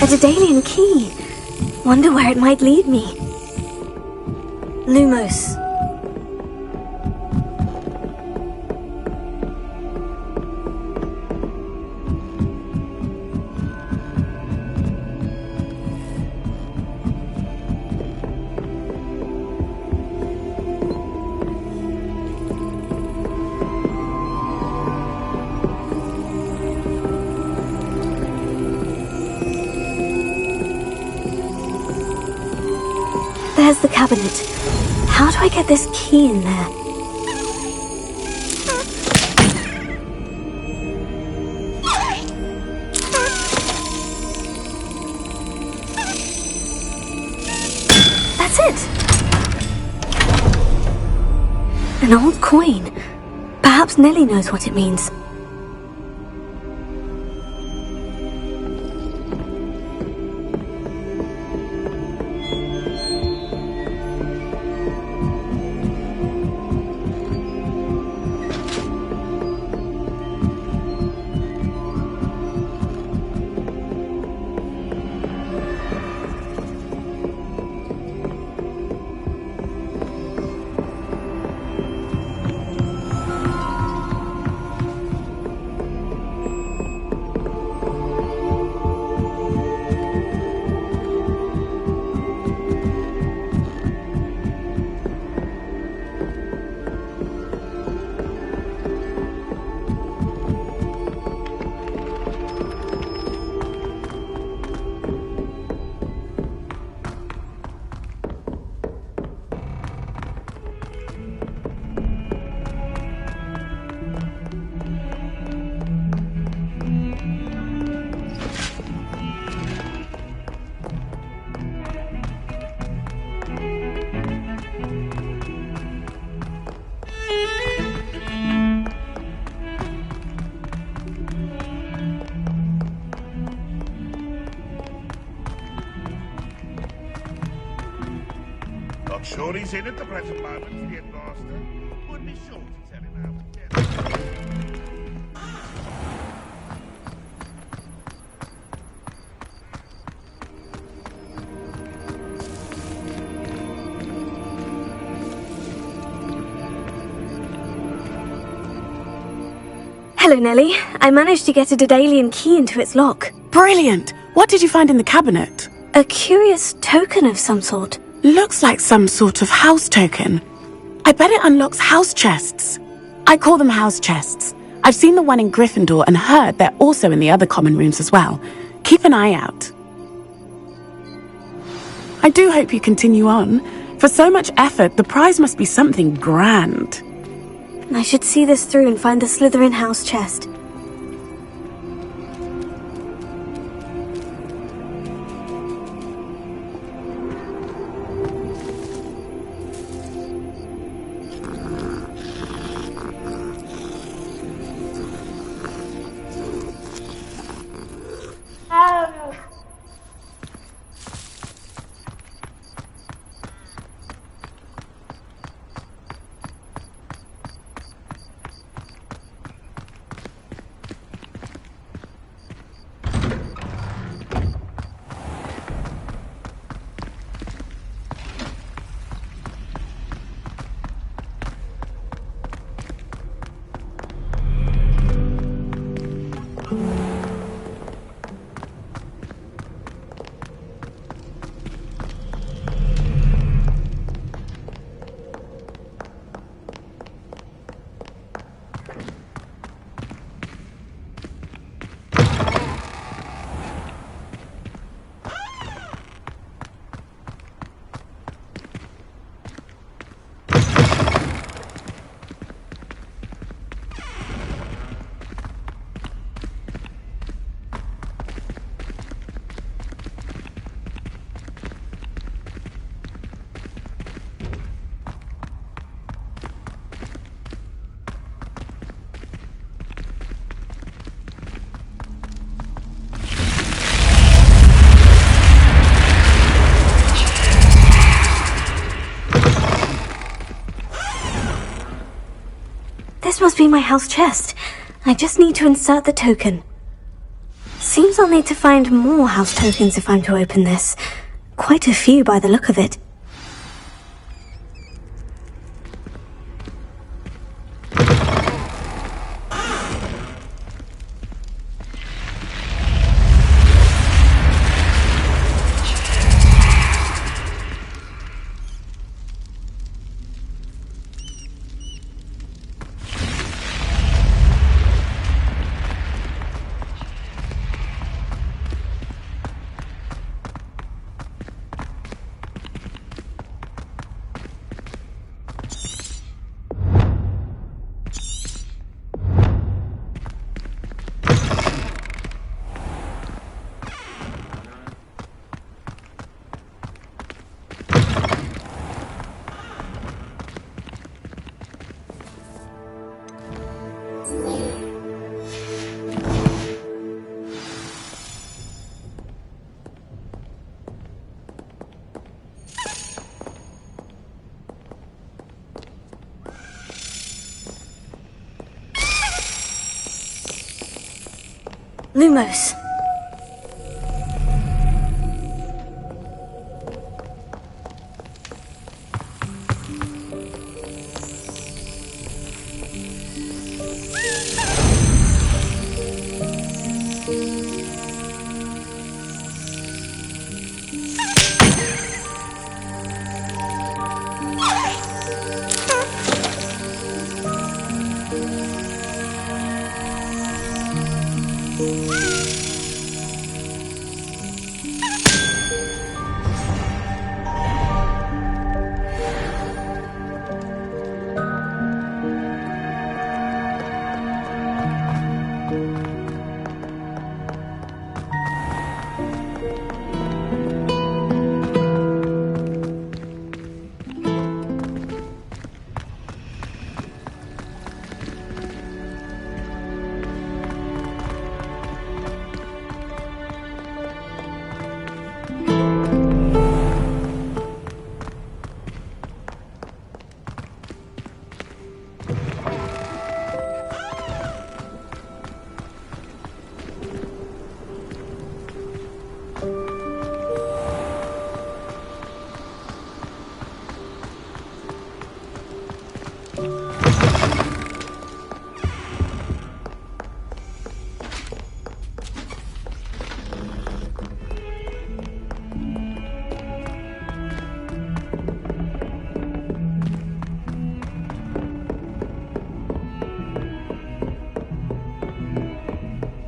Daedalian key. Wonder where it might lead me. Lumos. There's the cabinet. How do I get this key in there? That's it! An old coin. Perhaps Nellie knows what it means. Not sure he's in at the present moment, the headmaster. Wouldn't be sure to tell him how to Hello, Nellie. I managed to get a Daedalian key into its lock. Brilliant! What did you find in the cabinet? A curious token of some sort. Looks like some sort of house token. I bet it unlocks house chests. I call them house chests. I've seen the one in Gryffindor and heard they're also in the other common rooms as well. Keep an eye out. I do hope you continue on. For so much effort, the prize must be something grand. I should see this through and find the Slytherin house chest. This must be my house chest. I just need to insert the token. Seems I'll need to find more house tokens if I'm to open this. Quite a few by the look of it. Lumos.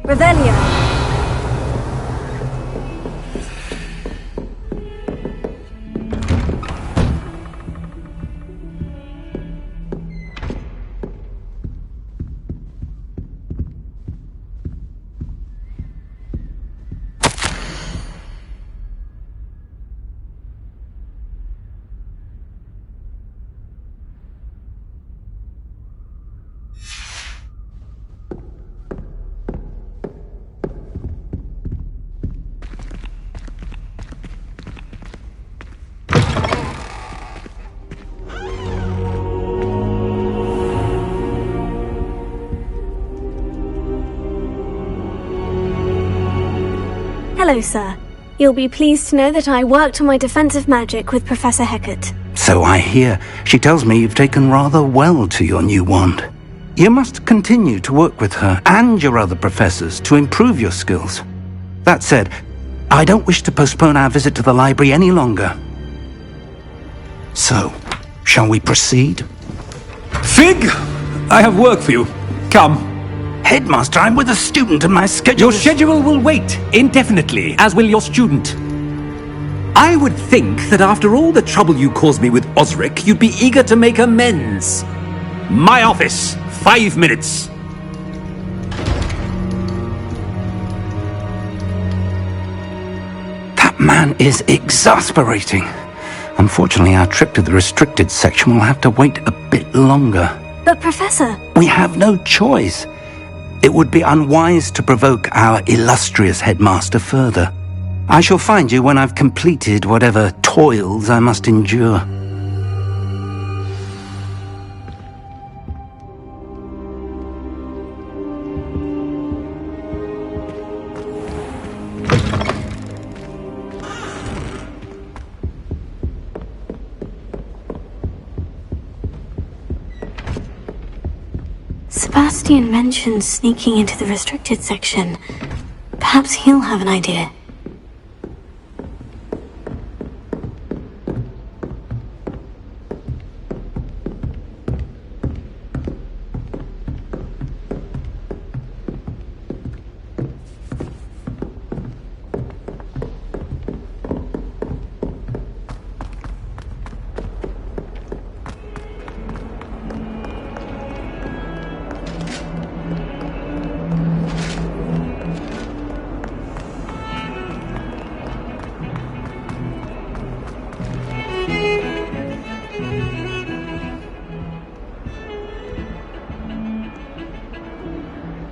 Revelio. Hello, sir. You'll be pleased to know that I worked on my defensive magic with Professor Hecat. So I hear. She tells me you've taken rather well to your new wand. You must continue to work with her and your other professors to improve your skills. That said, I don't wish to postpone our visit to the library any longer. So, shall we proceed? Fig! I have work for you. Come. Headmaster, I'm with a student and my schedule Your schedule will wait indefinitely, as will your student. I would think that after all the trouble you caused me with Osric, you'd be eager to make amends. My office, 5 minutes. That man is exasperating. Unfortunately, our trip to the restricted section will have to wait a bit longer. But Professor... We have no choice. It would be unwise to provoke our illustrious headmaster further. I shall find you when I've completed whatever toils I must endure. Sebastian mentioned sneaking into the restricted section. Perhaps he'll have an idea.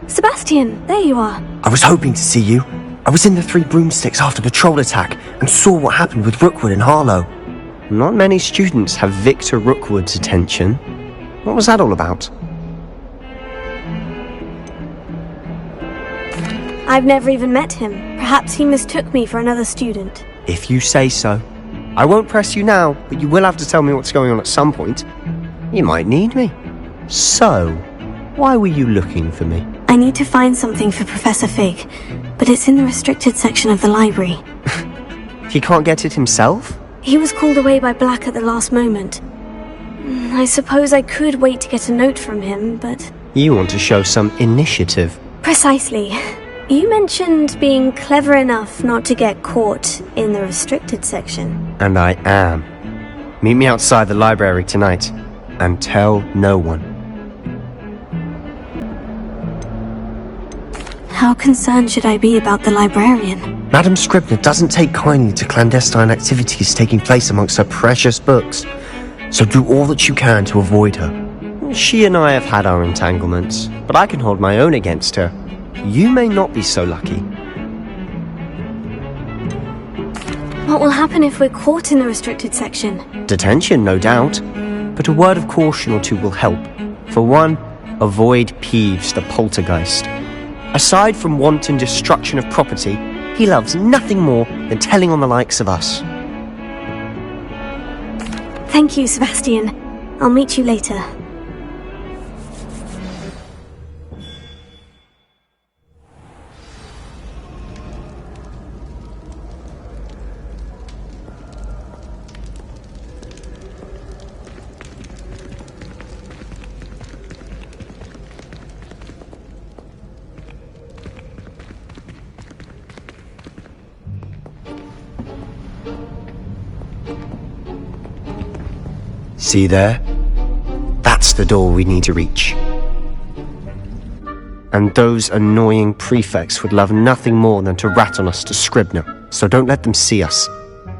Sebastian, there you are. I was hoping to see you. I was in the Three Broomsticks after the troll attack and saw what happened with Rookwood and Harlow. Not many students have Victor Rookwood's attention. What was that all about? I've never even met him. Perhaps he mistook me for another student. If you say so. I won't press you now, but you will have to tell me what's going on at some point. You might need me. So, why were you looking for me? I need to find something for Professor Fig, but it's in the restricted section of the library. He can't get it himself? He was called away by Black at the last moment. I suppose I could wait to get a note from him, but... You want to show some initiative. Precisely. You mentioned being clever enough not to get caught in the restricted section. And I am. Meet me outside the library tonight, and tell no one. How concerned should I be about the librarian? Madam Scribner doesn't take kindly to clandestine activities taking place amongst her precious books, so do all that you can to avoid her. She and I have had our entanglements, but I can hold my own against her. You may not be so lucky. What will happen if we're caught in the restricted section? Detention, no doubt, but a word of caution or two will help. For one, avoid Peeves the poltergeist. Aside from wanton destruction of property, he loves nothing more than telling on the likes of us. Thank you, Sebastian. I'll meet you later. See there? That's the door we need to reach. And those annoying prefects would love nothing more than to rat on us to Scribner, so don't let them see us.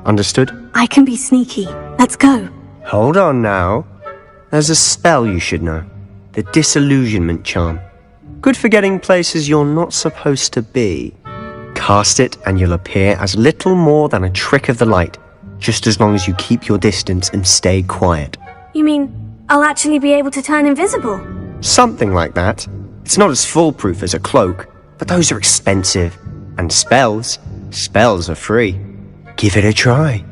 Understood? I can be sneaky. Let's go. Hold on now. There's a spell you should know. The Disillusionment Charm. Good for getting places you're not supposed to be. Cast it and you'll appear as little more than a trick of the light, just as long as you keep your distance and stay quiet. You mean I'll actually be able to turn invisible? Something like that. It's not as foolproof as a cloak, but those are expensive. And spells are free. Give it a try.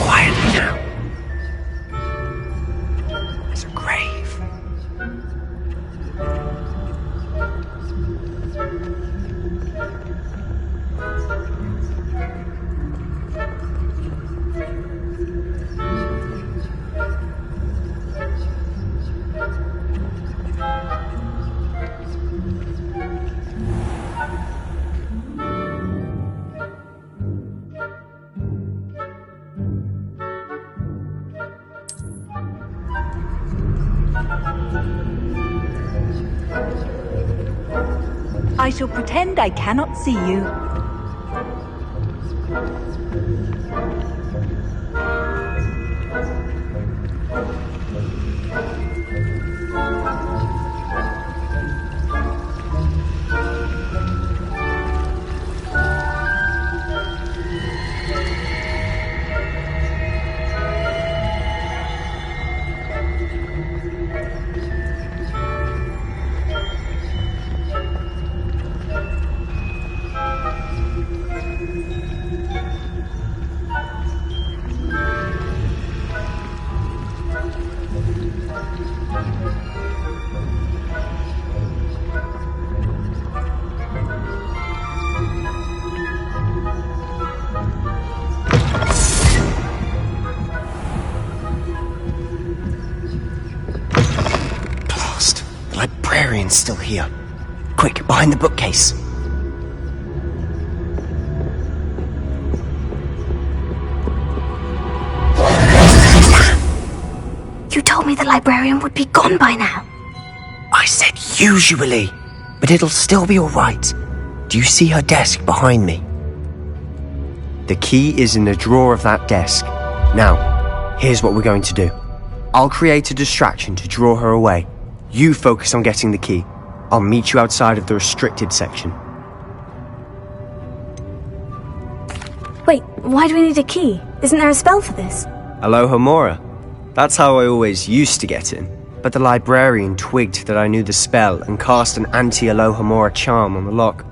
Quietly now. There's a grave. I shall pretend I cannot see you. still here. Quick, behind the bookcase. You told me the librarian would be gone by now. I said usually, but it'll still be alright. Do you see her desk behind me? The key is in the drawer of that desk. Now, here's what we're going to do. I'll create a distraction to draw her away. You focus on getting the key. I'll meet you outside of the restricted section. Wait, why do we need a key? Isn't there a spell for this? Alohomora. That's how I always used to get in. But the librarian twigged that I knew the spell and cast an anti-Alohomora charm on the lock.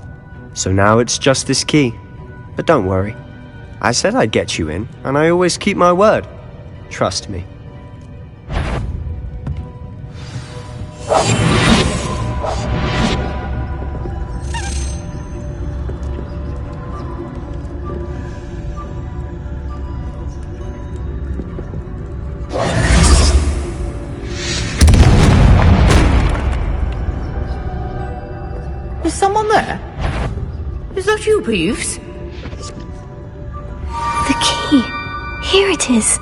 So now it's just this key. But don't worry. I said I'd get you in, and I always keep my word. Trust me. Is someone there? Is that you, Peeves? The key. Here it is.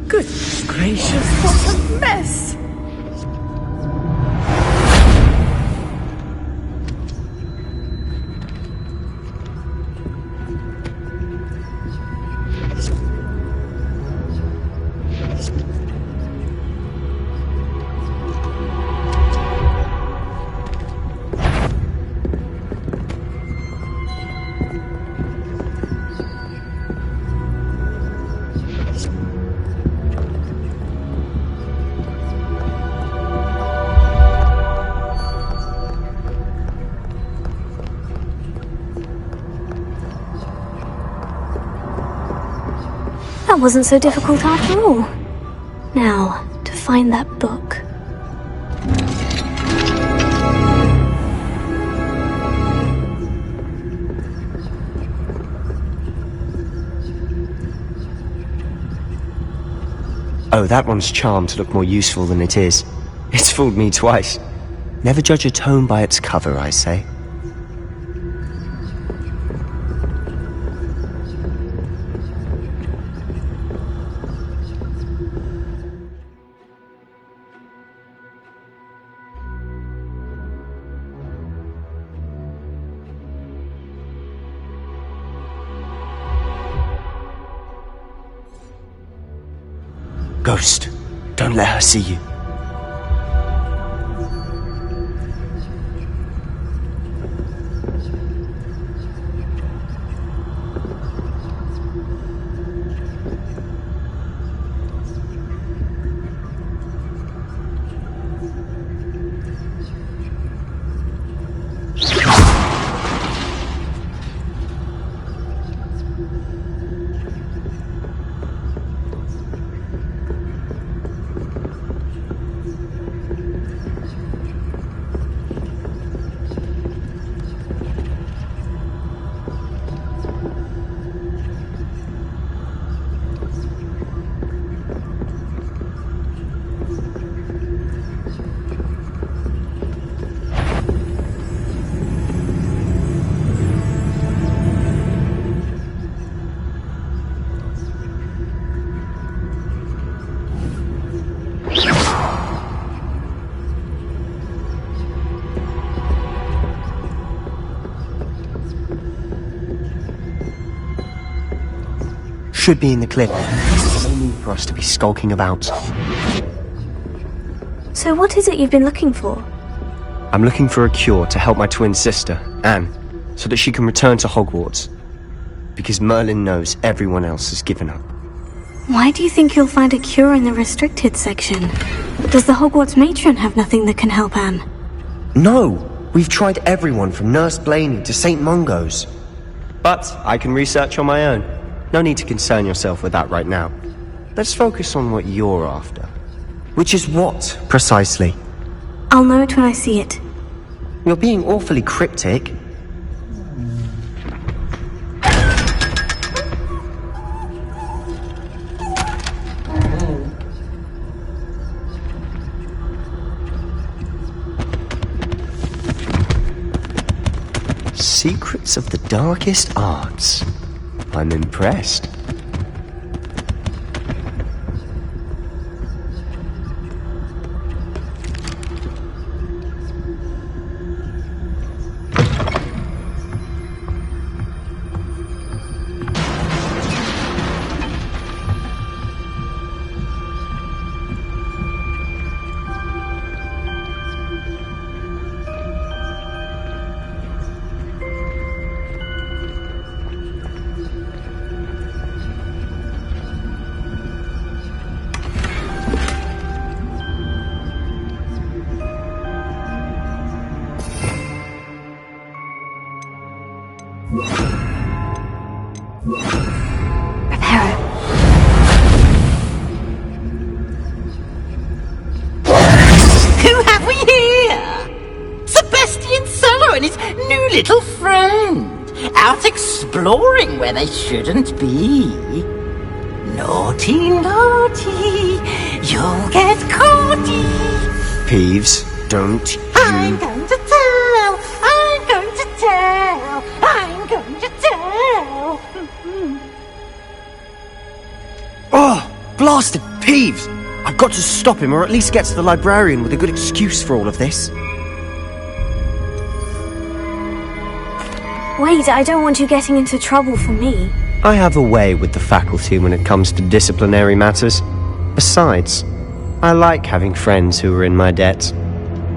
Goodness gracious, what a mess! That wasn't so difficult after all. Now, to find that book. Oh, that one's charmed to look more useful than it is. It's fooled me twice. Never judge a tome by its cover, I say. Ghost, don't let her see you. Should be in the clip. No need for us to be skulking about. So what is it you've been looking for? I'm looking for a cure to help my twin sister, Anne, so that she can return to Hogwarts. Because Merlin knows everyone else has given up. Why do you think you'll find a cure in the restricted section? Does the Hogwarts matron have nothing that can help Anne? No! We've tried everyone from Nurse Blaney to St. Mungo's. But I can research on my own. No need to concern yourself with that right now. Let's focus on what you're after. Which is what, precisely? I'll know it when I see it. You're being awfully cryptic. secrets of the darkest arts. I'm impressed. Who have we here? Sebastian Solo and his new little friend, out exploring where they shouldn't be. Naughty, naughty, you'll get caughty. Peeves, don't you... I'm going to tell, I'm going to tell, I'm going to tell. Oh, blasted Peeves! I've got to stop him, or at least get to the librarian with a good excuse for all of this. Wait, I don't want you getting into trouble for me. I have a way with the faculty when it comes to disciplinary matters. Besides, I like having friends who are in my debt.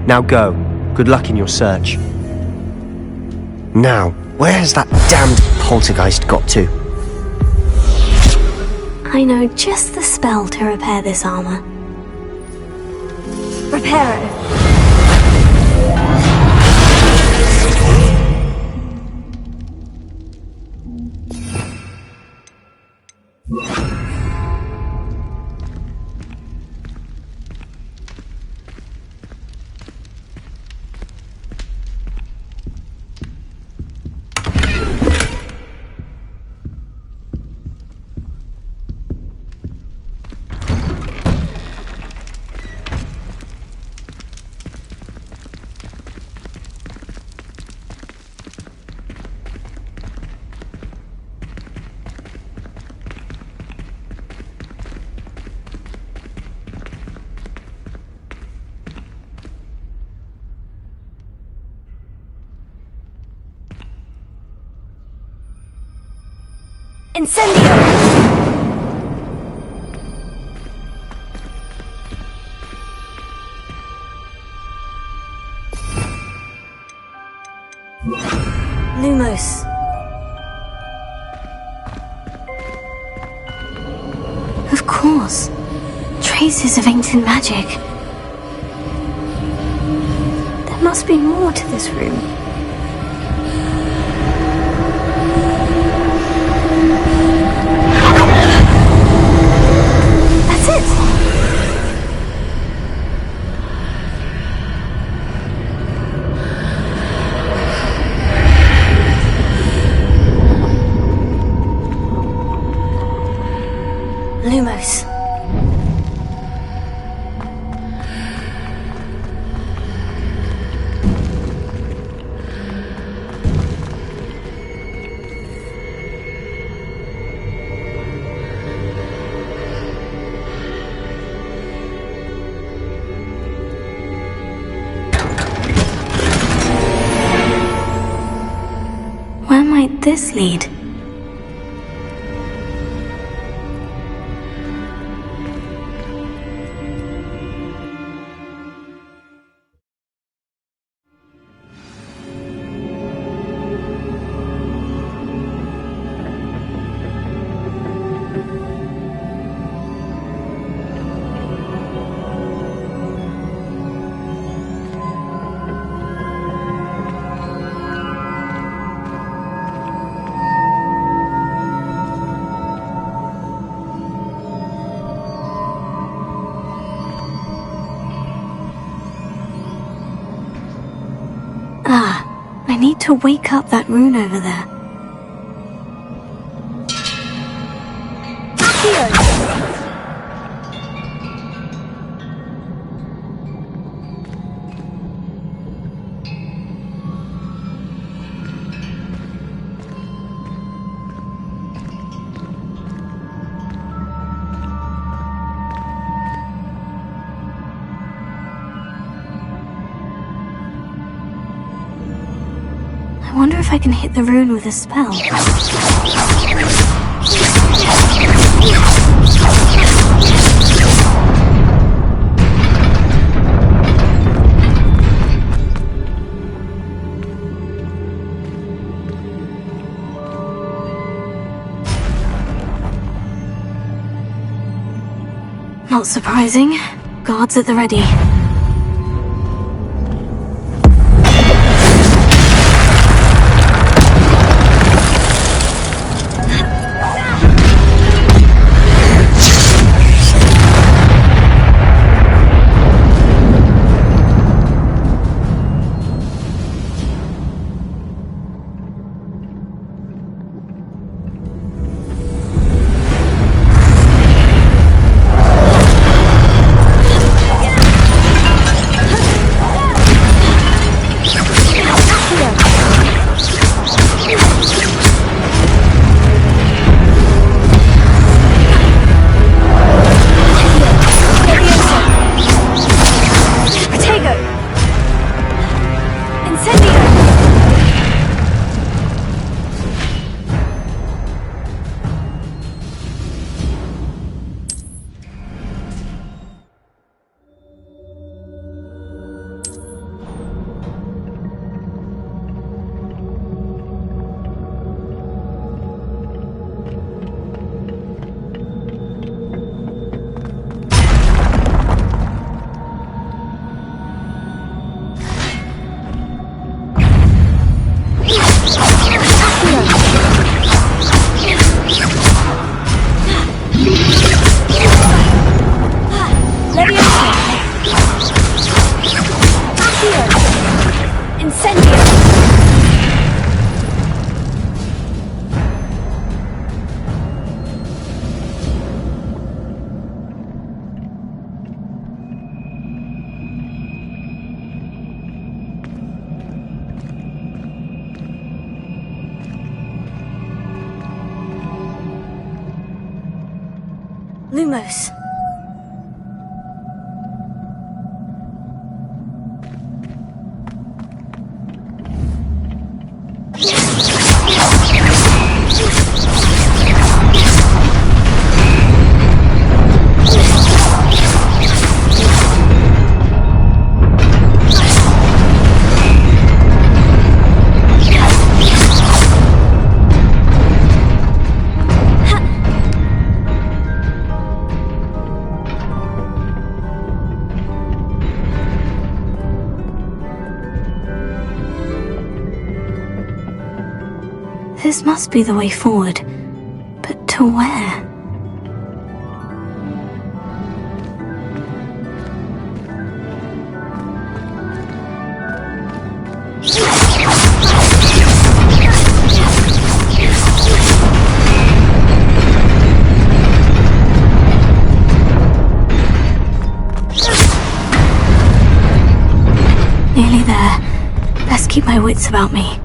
Now go. Good luck in your search. Now, where has that damned poltergeist got to? I know just the spell to repair this armor. Repair it. Incendio! Lumos. Of course. Traces of ancient magic. There must be more to this room. That's it! Lumos. Where might this lead? I need to wake up that rune over there. if I can hit the rune with a spell. Not surprising. Guards at the ready. Lumos. This must be the way forward. But to where? Nearly there. Best keep my wits about me.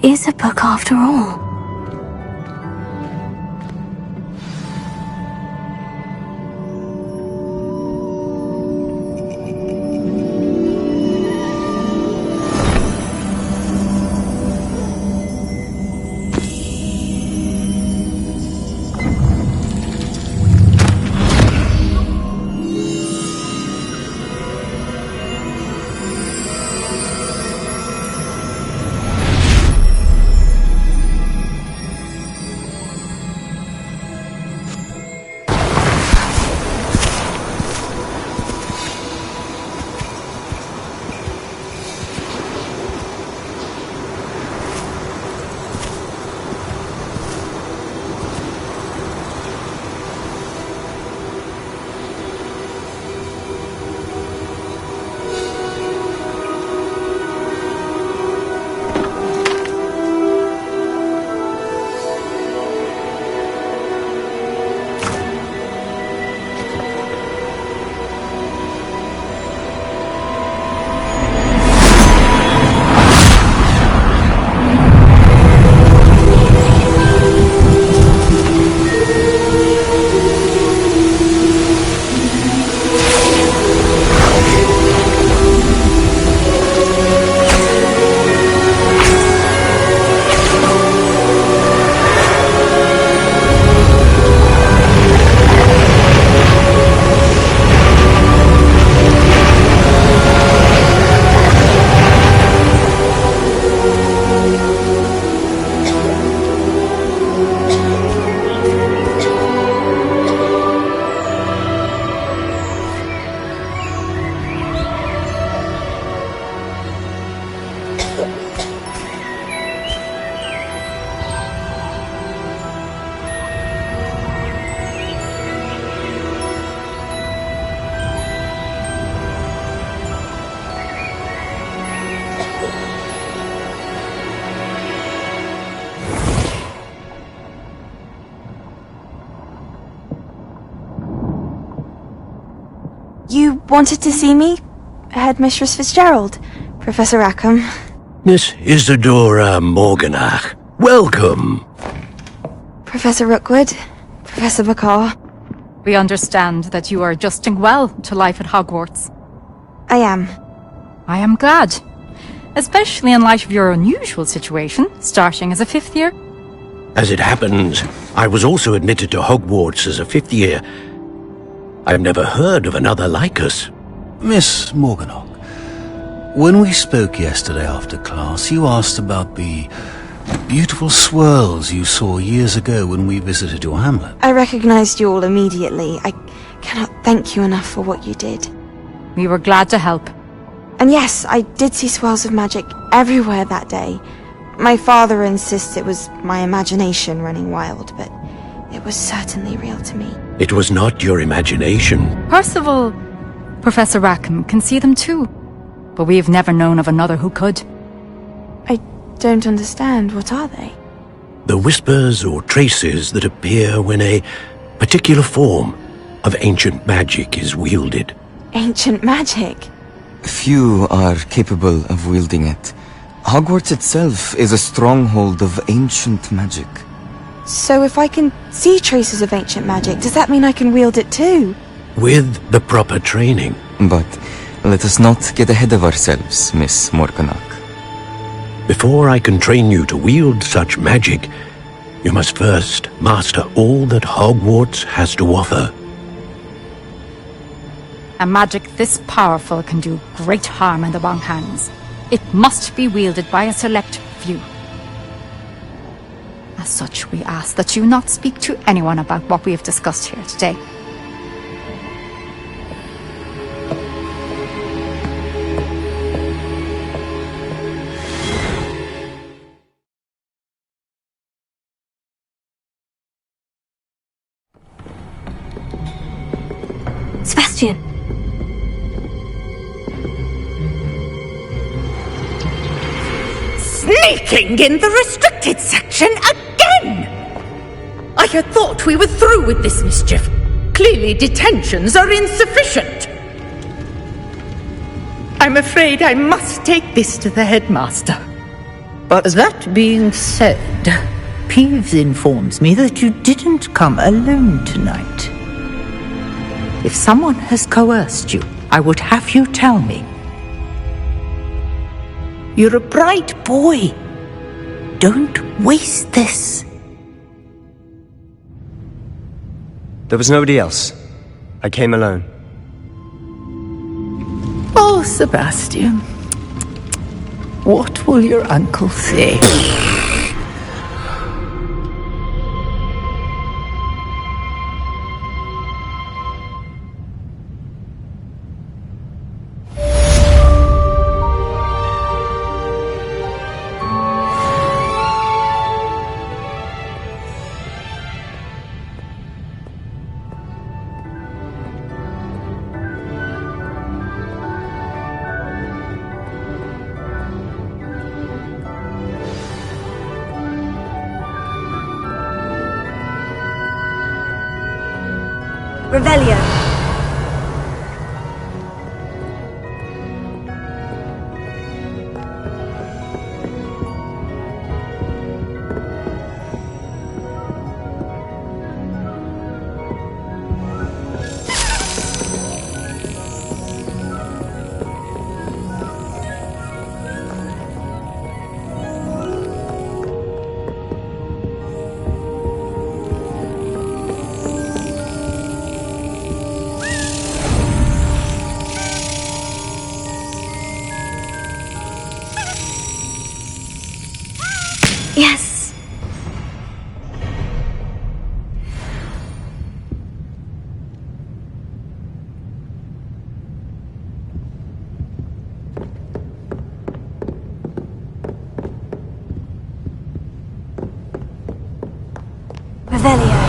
is a book after all. You wanted to see me? Headmistress Fitzgerald? Professor Rackham? Miss Isadora Morganach, welcome. Professor Rookwood? Professor McCaw? We understand that you are adjusting well to life at Hogwarts. I am. I am glad. Especially in light of your unusual situation, starting as a 5th year. As it happens, I was also admitted to Hogwarts as a 5th year. I've never heard of another like us. Miss Morganach, when we spoke yesterday after class, you asked about the beautiful swirls you saw years ago when we visited your hamlet. I recognized you all immediately. I cannot thank you enough for what you did. We were glad to help. And yes, I did see swirls of magic everywhere that day. My father insists it was my imagination running wild, but it was certainly real to me. It was not your imagination. Percival, Professor Rackham can see them too, but we have never known of another who could. I don't understand. What are they? The whispers or traces that appear when a particular form of ancient magic is wielded. Ancient magic? Few are capable of wielding it. Hogwarts itself is a stronghold of ancient magic. So if I can see traces of ancient magic, does that mean I can wield it too? With the proper training. But let us not get ahead of ourselves, Miss Morganach. Before I can train you to wield such magic, you must first master all that Hogwarts has to offer. A magic this powerful can do great harm in the wrong hands. It must be wielded by a select few. As such, we ask that you not speak to anyone about what we have discussed here today. Sebastian. Sneaking in the restricted section again! I had thought we were through with this mischief. Clearly detentions are insufficient. I'm afraid I must take this to the headmaster. But that being said, Peeves informs me that you didn't come alone tonight. If someone has coerced you, I would have you tell me. You're a bright boy. Don't waste this. There was nobody else. I came alone. Oh, Sebastian. What will your uncle say? Revelio. Yes. Revelio.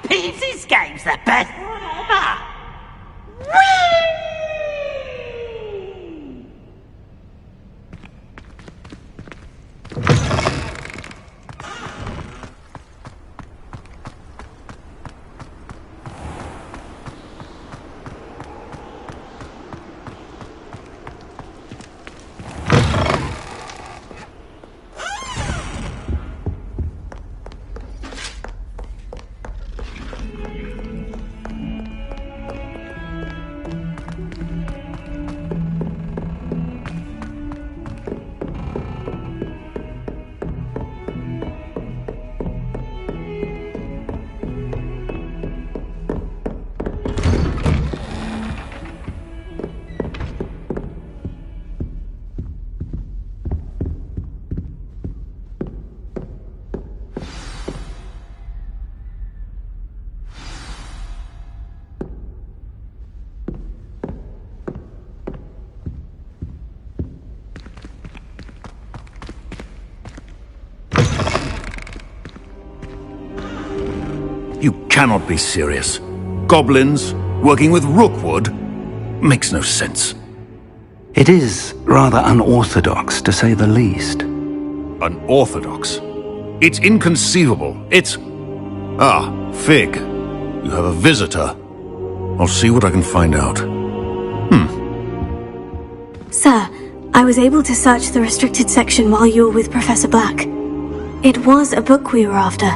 Peeves' game's the best one ever! You cannot be serious. Goblins working with Rookwood makes no sense. It is rather unorthodox, to say the least. Unorthodox? It's inconceivable. It's... Ah, Fig. You have a visitor. I'll see what I can find out. Sir, I was able to search the restricted section while you were with Professor Black. It was a book we were after.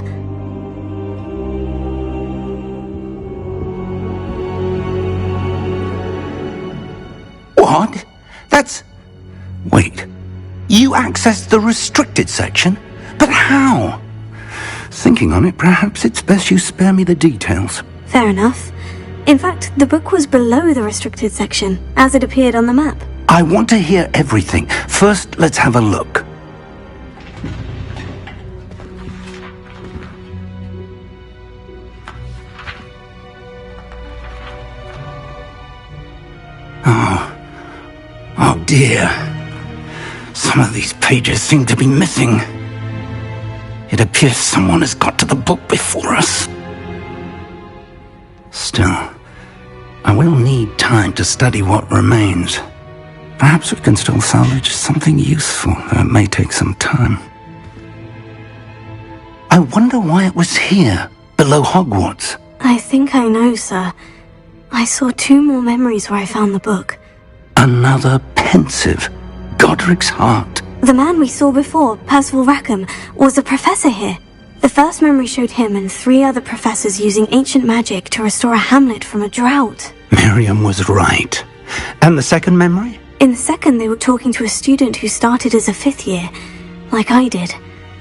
What? That's... Wait. You accessed the restricted section? But how? Thinking on it, perhaps it's best you spare me the details. Fair enough. In fact, the book was below the restricted section, as it appeared on the map. I want to hear everything. First, let's have a look. Oh dear. Some of these pages seem to be missing. It appears someone has got to the book before us. Still, I will need time to study what remains. Perhaps we can still salvage something useful, though it may take some time. I wonder why it was here, below Hogwarts. I think I know, sir. I saw 2 more memories where I found the book. Another pensive. Godric's heart. The man we saw before, Percival Rackham, was a professor here. The first memory showed him and 3 other professors using ancient magic to restore a hamlet from a drought. Miriam was right. And the second memory? In the second, they were talking to a student who started as a 5th year, like I did.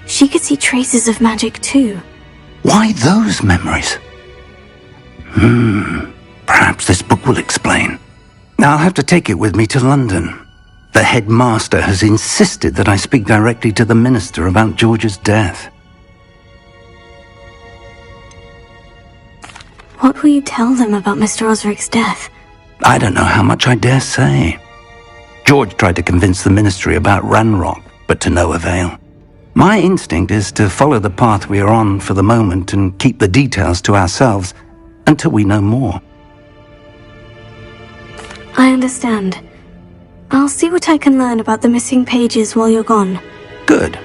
She could see traces of magic too. Why those memories? Perhaps this book will explain. I'll have to take it with me to London. The headmaster has insisted that I speak directly to the minister about George's death. What will you tell them about Mr. Osric's death? I don't know how much I dare say. George tried to convince the ministry about Ranrock, but to no avail. My instinct is to follow the path we are on for the moment and keep the details to ourselves until we know more. I understand. I'll see what I can learn about the missing pages while you're gone. Good.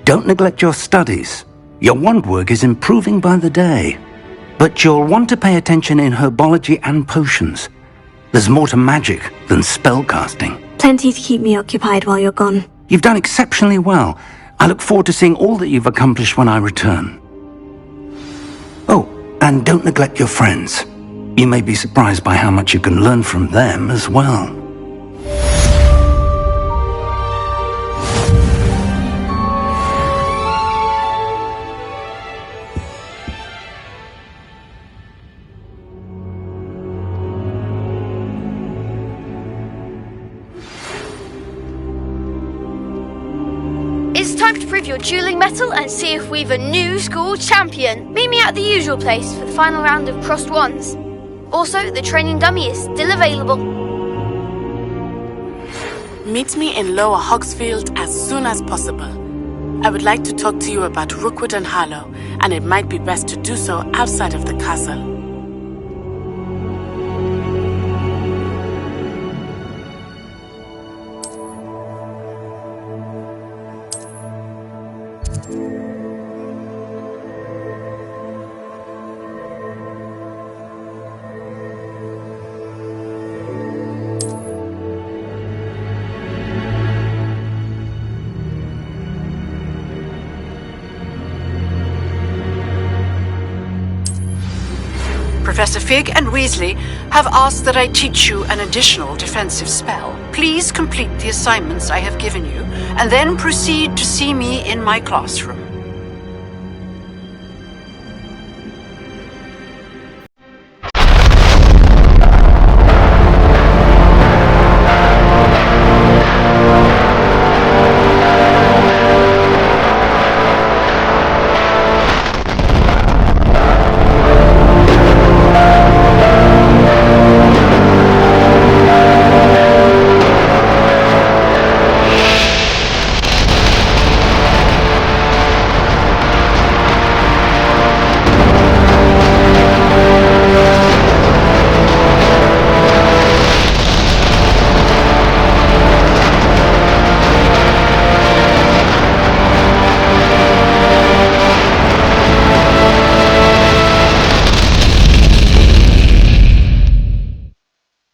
Don't neglect your studies. Your wand work is improving by the day. But you'll want to pay attention in herbology and potions. There's more to magic than spellcasting. Plenty to keep me occupied while you're gone. You've done exceptionally well. I look forward to seeing all that you've accomplished when I return. Oh, and don't neglect your friends. You may be surprised by how much you can learn from them as well. It's time to prove your dueling mettle and see if we've a new school champion. Meet me at the usual place for the final round of crossed wands. Also, the training dummy is still available. Meet me in Lower Hogsfield as soon as possible. I would like to talk to you about Rookwood and Harlow, and it might be best to do so outside of the castle. Professor Fig and Weasley have asked that I teach you an additional defensive spell. Please complete the assignments I have given you, and then proceed to see me in my classroom.